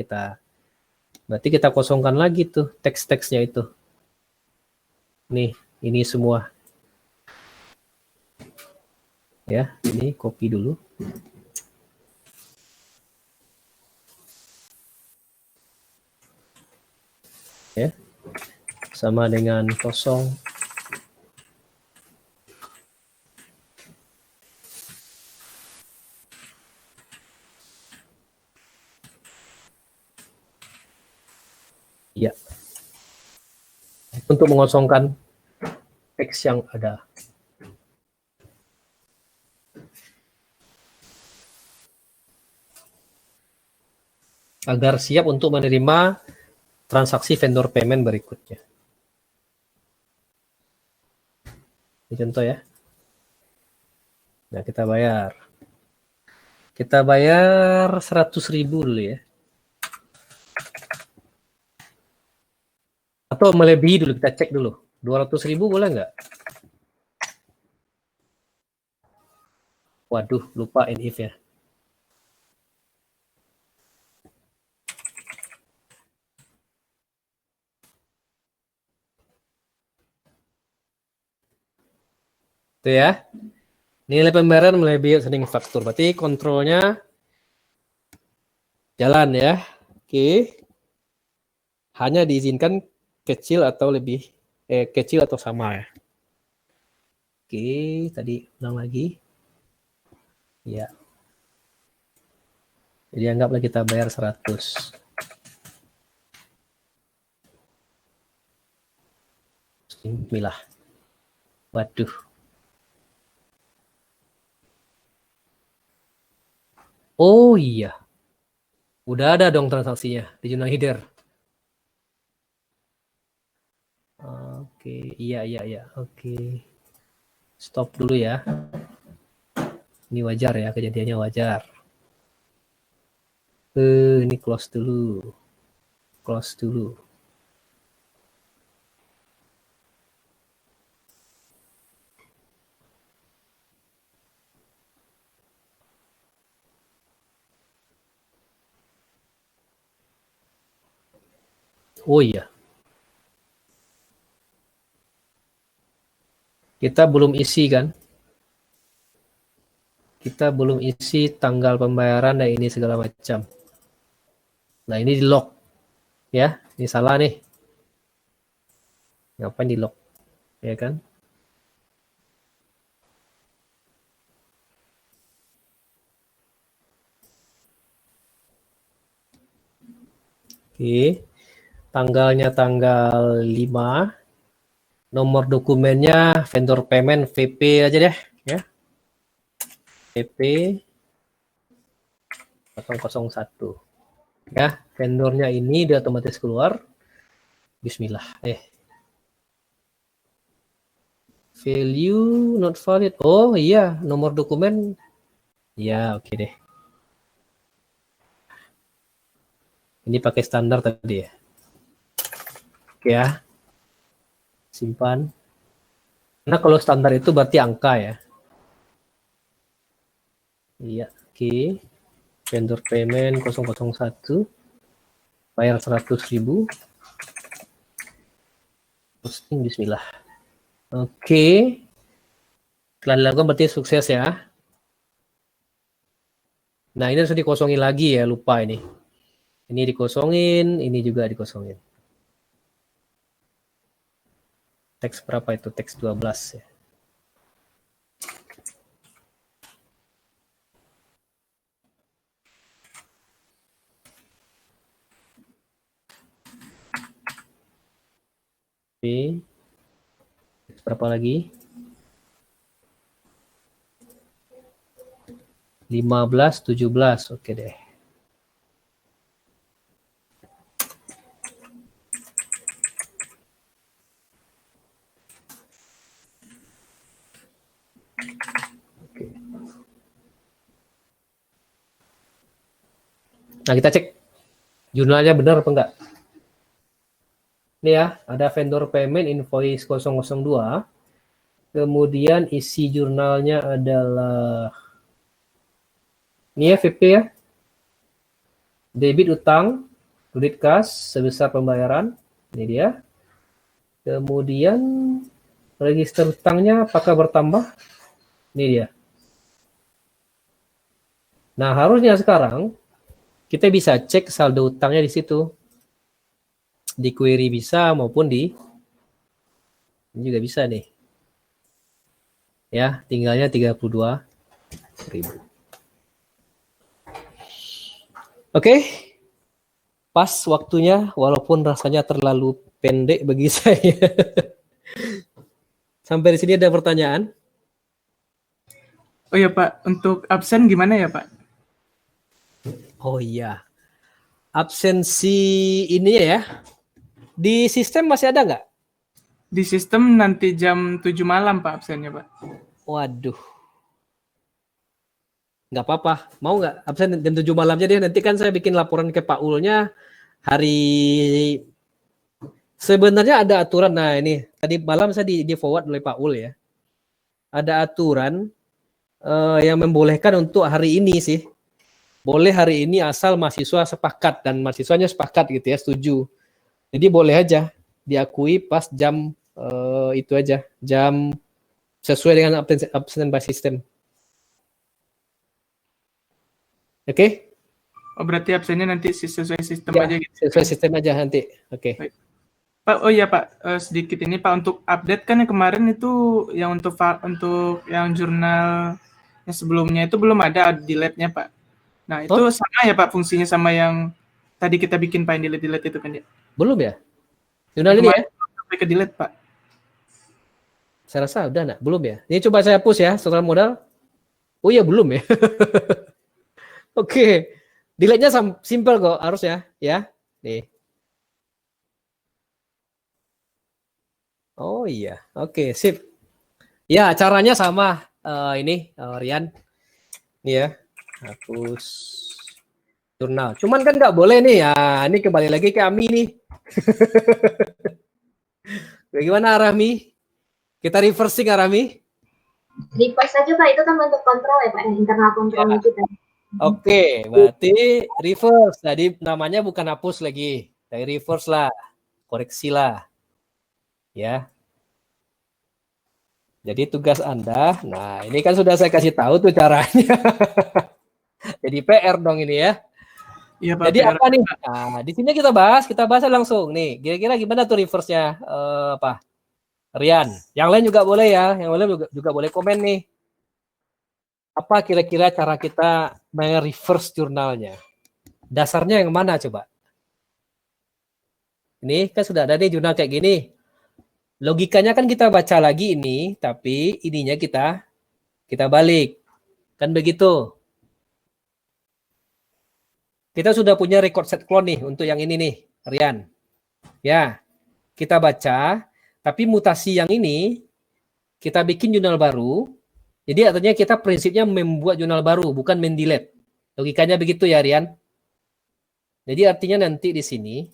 Berarti kita kosongkan lagi tuh teks-teksnya itu. Nih, ini semua. Ya, ini copy dulu. Ya. Sama dengan kosong. Ya. Untuk mengosongkan teks yang ada. Agar siap untuk menerima transaksi vendor payment berikutnya. Ini contoh ya. Nah, kita bayar. Kita bayar 100.000 dulu ya. Atau melebihi dulu, kita cek dulu. 200.000 boleh nggak? Waduh, lupa in if ya. Itu ya. Nilai pembayaran melebihi outstanding faktur. Berarti kontrolnya jalan ya. Oke. Hanya diizinkan kecil atau kecil atau sama ya. Oke, tadi ulang lagi. Ya. Jadi anggaplah kita bayar 100. Bismillah. Waduh. Oh iya. Udah ada dong transaksinya di jurnal header. Oke, iya. Oke. Stop dulu ya. Ini wajar ya, kejadiannya wajar. Ini close dulu. Close dulu. Oh iya. Kita belum isi kan? Kita belum isi tanggal pembayaran dan ini segala macam. Nah, ini di lock. Ya, ini salah nih. Ngapain di lock? Ya kan? Oke. Tanggalnya tanggal 5. Nomor dokumennya vendor payment VP aja deh ya. VP 001. Ya, vendornya ini dia otomatis keluar. Bismillah. Value not valid. Oh iya, nomor dokumen. Ya, oke deh. Ini pakai standar tadi ya. Oke ya. Simpan. Nah, kalau standar itu berarti angka ya. Iya, oke. Vendor payment 001. Bayar 100.000. Posting bismillah. Oke. Setelah dilakukan berarti sukses ya. Nah, ini harus dikosongin lagi ya, lupa ini. Ini dikosongin, ini juga dikosongin. Teks berapa itu? Teks 12 ya. Oke. Teks berapa lagi? 15, 17. Oke deh. Oke. Nah, kita cek jurnalnya benar apa enggak. Ini ya, ada vendor payment invoice 002. Kemudian isi jurnalnya adalah ini ya VP ya. Debit utang, kredit kas sebesar pembayaran. Ini dia. Kemudian register utangnya apakah bertambah? Ini dia. Nah, harusnya sekarang kita bisa cek saldo utangnya di situ. Di query bisa maupun di ini juga bisa nih. Ya, tinggalnya 32.000. Oke. Pas waktunya walaupun rasanya terlalu pendek bagi saya. Sampai di sini ada pertanyaan? Oh ya Pak, untuk absen gimana ya Pak? Oh iya. Absensi ini ya. Di sistem masih ada nggak? Di sistem nanti jam 7 malam Pak absennya Pak. Waduh. Nggak apa-apa. Mau nggak absen jam 7 malamnya deh. Nanti kan saya bikin laporan ke Pak Ulnya hari sebenarnya ada aturan. Nah ini tadi malam saya di forward oleh Pak Ul ya. Ada aturan yang membolehkan untuk hari ini sih. Boleh hari ini asal mahasiswa sepakat dan mahasiswanya sepakat gitu ya, setuju. Jadi boleh aja diakui pas jam itu aja, jam sesuai dengan absen by system. Oke? Oh berarti absennya nanti sesuai sistem Ya, aja gitu. sesuai sistem aja nanti. Oke. Baik. Pak, oh iya Pak, sedikit ini Pak untuk update kan yang kemarin itu yang untuk yang jurnal yang sebelumnya itu belum ada delete-nya Pak. Nah itu sama ya Pak fungsinya sama yang tadi kita bikin Pak yang delete itu kan ya? Belum ya? Jurnal ini ya? Sampai ke delete Pak. Saya rasa udah enggak? Belum ya? Ini coba saya push ya, setelah modal. Oh iya belum ya? Oke. Delete-nya simple kok harusnya ya. Nih. Oh iya. Oke, sip. Ya, caranya sama ini Rian. Nih ya. Hapus jurnal. Cuman kan nggak boleh nih ya. Ini kembali lagi ke Ami nih. Bagaimana Arami? Kita reversing Arami? Reverse aja Pak, itu kan bentuk kontrol ya Pak, internal kontrolnya kita. Oke, berarti reverse. Jadi namanya bukan hapus lagi. Dari reverse lah. Koreksi lah. Ya. Jadi tugas Anda, nah ini kan sudah saya kasih tahu tuh caranya. Jadi PR dong ini ya. Iya Pak. Jadi PR. Apa nih? Nah, di sini kita bahas langsung nih. Kira-kira gimana tuh reverse-nya apa? Rian. Yang lain juga boleh ya. Yang lain juga boleh komen nih. Apa kira-kira cara kita me-reverse jurnalnya? Dasarnya yang mana coba? Ini kan sudah ada nih jurnal kayak gini. Logikanya kan kita baca lagi ini, tapi ininya kita balik. Kan begitu. Kita sudah punya record set clone nih untuk yang ini nih, Rian. Ya, kita baca, tapi mutasi yang ini kita bikin jurnal baru. Jadi artinya kita prinsipnya membuat jurnal baru, bukan mendelete. Logikanya begitu ya, Rian. Jadi artinya nanti di sini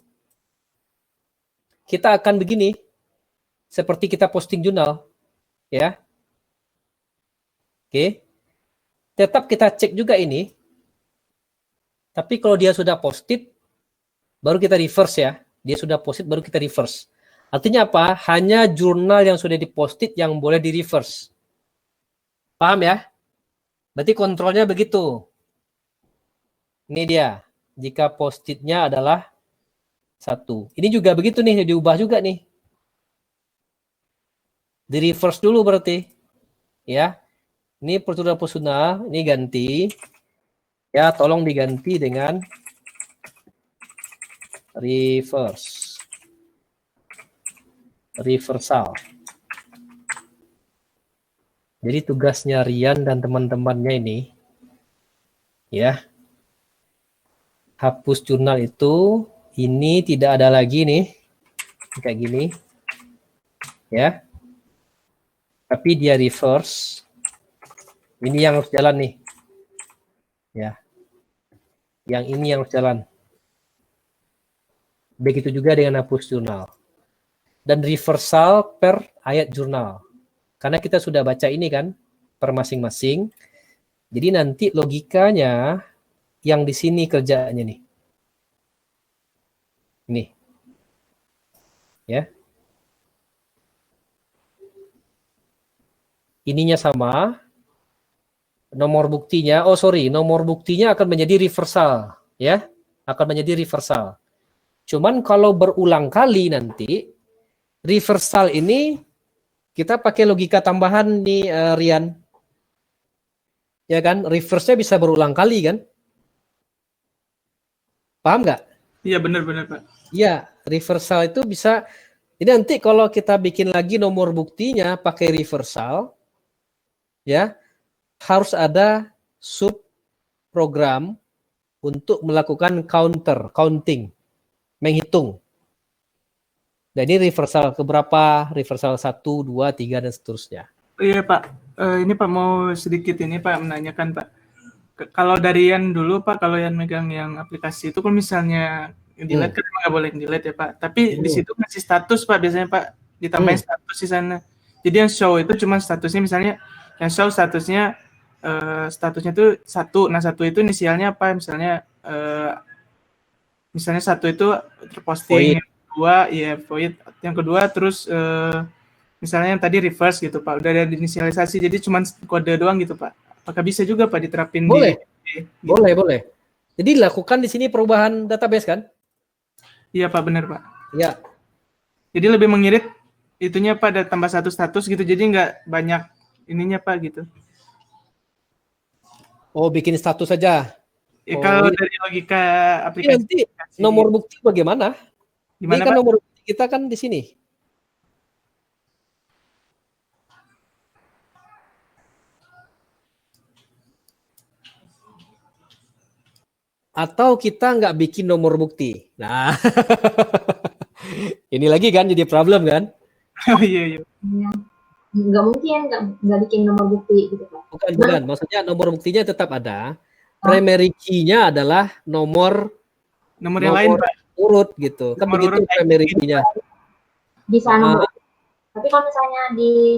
kita akan begini, seperti kita posting jurnal, ya. Oke. Tetap kita cek juga ini. Tapi kalau dia sudah posted, baru kita reverse ya. Dia sudah posted, baru kita reverse. Artinya apa? Hanya jurnal yang sudah diposted yang boleh di reverse. Paham ya? Berarti kontrolnya begitu. Ini dia. Jika postednya adalah 1. Ini juga begitu nih, diubah juga nih. Di reverse dulu berarti. Ya. Ini personal, ini ganti. Ya, tolong diganti dengan reverse. Reversal. Jadi tugasnya Rian dan teman-temannya ini, ya, hapus jurnal itu, ini tidak ada lagi nih, kayak gini, ya. Tapi dia reverse. Ini yang harus jalan nih. Ya. Yang ini yang harus jalan. Begitu juga dengan hapus jurnal. Dan reversal per ayat jurnal. Karena kita sudah baca ini kan, per masing-masing. Jadi nanti logikanya yang di sini kerjaannya nih. Ini. Ya. Ininya sama. Nomor buktinya, nomor buktinya akan menjadi reversal, ya, akan menjadi reversal. Cuman kalau berulang kali nanti, reversal ini kita pakai logika tambahan nih, Rian, ya kan, reverse-nya bisa berulang kali kan, paham nggak? Iya benar-benar Pak. Iya, reversal itu bisa, ini nanti kalau kita bikin lagi nomor buktinya pakai reversal, ya, harus ada sub program untuk melakukan counting, menghitung. Dan ini reversal keberapa? Reversal 1, 2, 3, dan seterusnya. Iya Pak, ini Pak mau sedikit ini Pak menanyakan Pak. Kalau dari Yan dulu Pak, kalau Yan megang yang aplikasi itu, kalau misalnya delete kan nggak boleh delete ya Pak. Tapi di situ ngasih status Pak, biasanya Pak ditambahin status di sana. Jadi yang show itu cuma statusnya, misalnya yang show statusnya tuh 1. Nah 1 itu inisialnya apa? Misalnya 1 itu terposting, yang kedua ya void, yang kedua terus misalnya yang tadi reverse gitu Pak, udah ada inisialisasi, jadi cuma kode doang gitu Pak. Apakah bisa juga Pak diterapin? Boleh. Gitu? Boleh. Jadi lakukan di sini perubahan database kan? Iya Pak, benar Pak. Iya. Jadi lebih mengirit itunya Pak, ada tambah 1 status gitu, jadi nggak banyak ininya Pak gitu. Oh, bikin status saja. Ya, kalau dari logika aplikasi. Nanti nomor bukti bagaimana? Gimana ini kan Pak? nomor bukti kita kan di sini. Atau kita nggak bikin nomor bukti. Nah, ini lagi kan jadi problem kan? Oh iya. Nggak mungkin nggak bikin nomor bukti gitu Pak. Bukan. Maksudnya nomor buktinya tetap ada. Primary key-nya adalah nomor yang lain Pak. Urut gitu. Kan Nomor begitu urut primary key-nya. Bisa nomor. Tapi kalau misalnya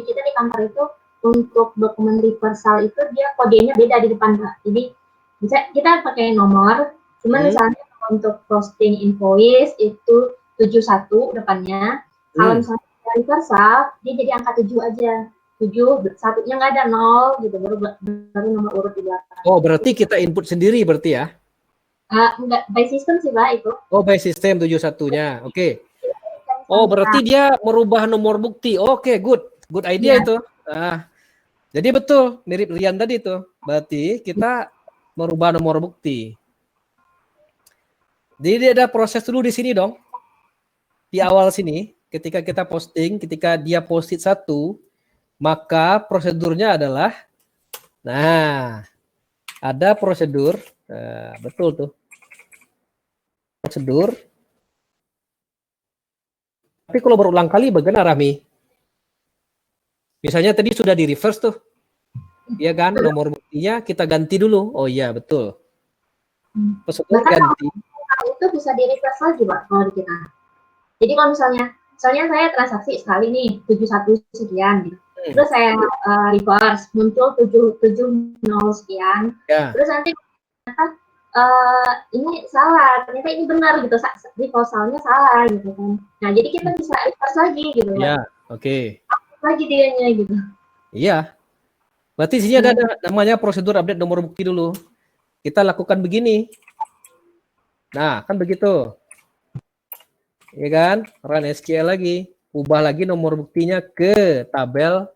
kita di kantor itu untuk dokumen reversal itu dia kodenya beda di depan Pak. Jadi bisa kita pakai nomor, cuman misalnya untuk posting invoice itu 71 depannya. Kalau misalnya reversal dia jadi angka 7 aja. 7, satunya nggak ada 0 gitu, baru nomor urut di belakang. Oh, berarti kita input sendiri berarti ya? Enggak, by system sih Pak itu. Oh, by system 71-nya. Oke. Oh, berarti dia merubah nomor bukti. Oke, good idea itu. Jadi betul, mirip Rian tadi itu. Berarti kita merubah nomor bukti. Jadi ada proses dulu di sini dong. di awal sini, ketika kita posting, ketika dia post-it satu, maka prosedurnya adalah, nah, ada prosedur, nah, betul tuh, prosedur. Tapi kalau berulang kali bagaimana, Rami? Misalnya tadi sudah di reverse tuh, ya kan, nomor buktinya kita ganti dulu. Oh iya, betul. Prosedur ganti. Itu bisa di reverse lagi, Pak, kalau di kita. Jadi kalau misalnya saya transaksi sekali nih 71 sekian gitu. Terus saya reverse muncul 770 sekian. Ya. Terus nanti ternyata ini salah, ternyata ini benar gitu. Reversalnya salah gitu kan. Nah, jadi kita bisa reverse lagi gitu. Ya, oke. Lagi dianya gitu. Iya. Berarti sini ada namanya prosedur update nomor bukti dulu. Kita lakukan begini. Nah, kan begitu. Ya kan? Run SQL lagi. Ubah lagi nomor buktinya ke tabel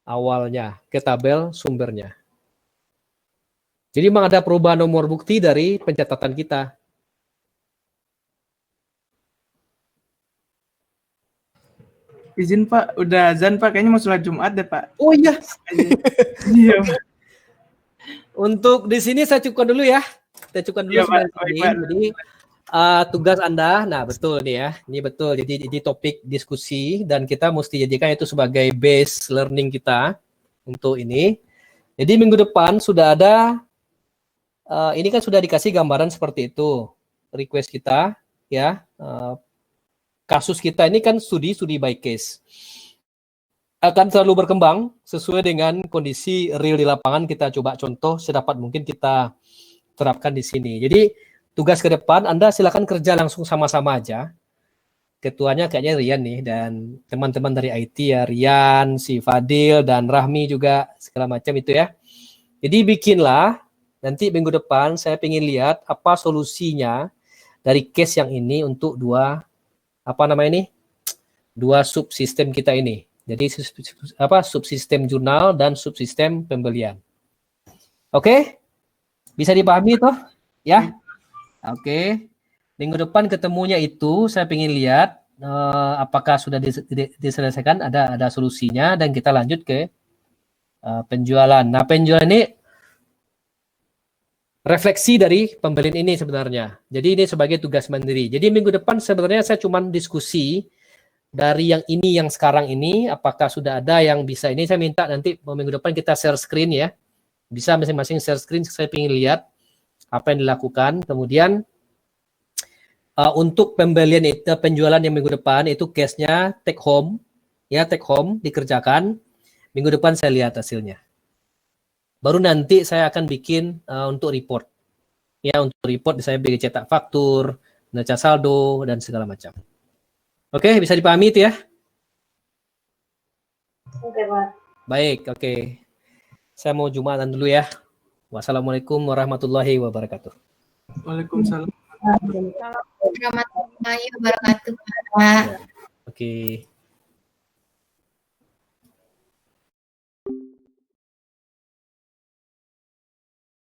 awalnya, ke tabel sumbernya. Jadi memang ada perubahan nomor bukti dari pencatatan kita. Izin Pak, udah azan Pak, kayaknya mau sholat Jumat deh Pak. Oh iya. Iya Pak. Untuk di sini saya cukupkan dulu ya. Saya cukupkan dulu Iya, Pak. ini. Jadi tugas Anda, nah betul nih ya, ini betul. Jadi topik diskusi dan kita mesti jadikan itu sebagai base learning kita untuk ini. Jadi minggu depan sudah ada, ini kan sudah dikasih gambaran seperti itu, request kita ya. Kasus kita ini kan studi by case. Akan selalu berkembang sesuai dengan kondisi real di lapangan. Kita coba contoh sedapat mungkin kita terapkan di sini. Jadi tugas ke depan Anda silakan kerja langsung sama-sama aja. Ketuanya kayaknya Rian nih dan teman-teman dari IT ya, Rian, si Fadil dan Rahmi juga segala macam itu ya. Jadi bikinlah nanti minggu depan saya ingin lihat apa solusinya dari case yang ini untuk dua subsistem kita ini. Jadi subsistem jurnal dan subsistem pembelian. Oke? Bisa dipahami toh? Ya. Oke. Minggu depan ketemunya itu saya ingin lihat apakah sudah diselesaikan, ada solusinya dan kita lanjut ke penjualan. Nah, penjualan ini refleksi dari pembelian ini sebenarnya. Jadi ini sebagai tugas mandiri. Jadi minggu depan sebenarnya saya cuma diskusi dari yang ini, yang sekarang ini, apakah sudah ada yang bisa ini. Saya minta nanti minggu depan kita share screen ya. Bisa masing-masing share screen, saya ingin lihat apa yang dilakukan. Kemudian untuk pembelian itu, penjualan yang minggu depan itu case-nya take home. Ya, take home dikerjakan. Minggu depan saya lihat hasilnya. Baru nanti saya akan bikin untuk report. Ya, untuk report saya bikin cetak faktur, neraca saldo, dan segala macam. Oke, bisa dipahami itu ya? Oke, Pak. Baik, oke. Saya mau Jumatan dulu ya. Wassalamualaikum warahmatullahi wabarakatuh. Waalaikumsalam. Warahmatullahi wabarakatuh, Pak. Oke.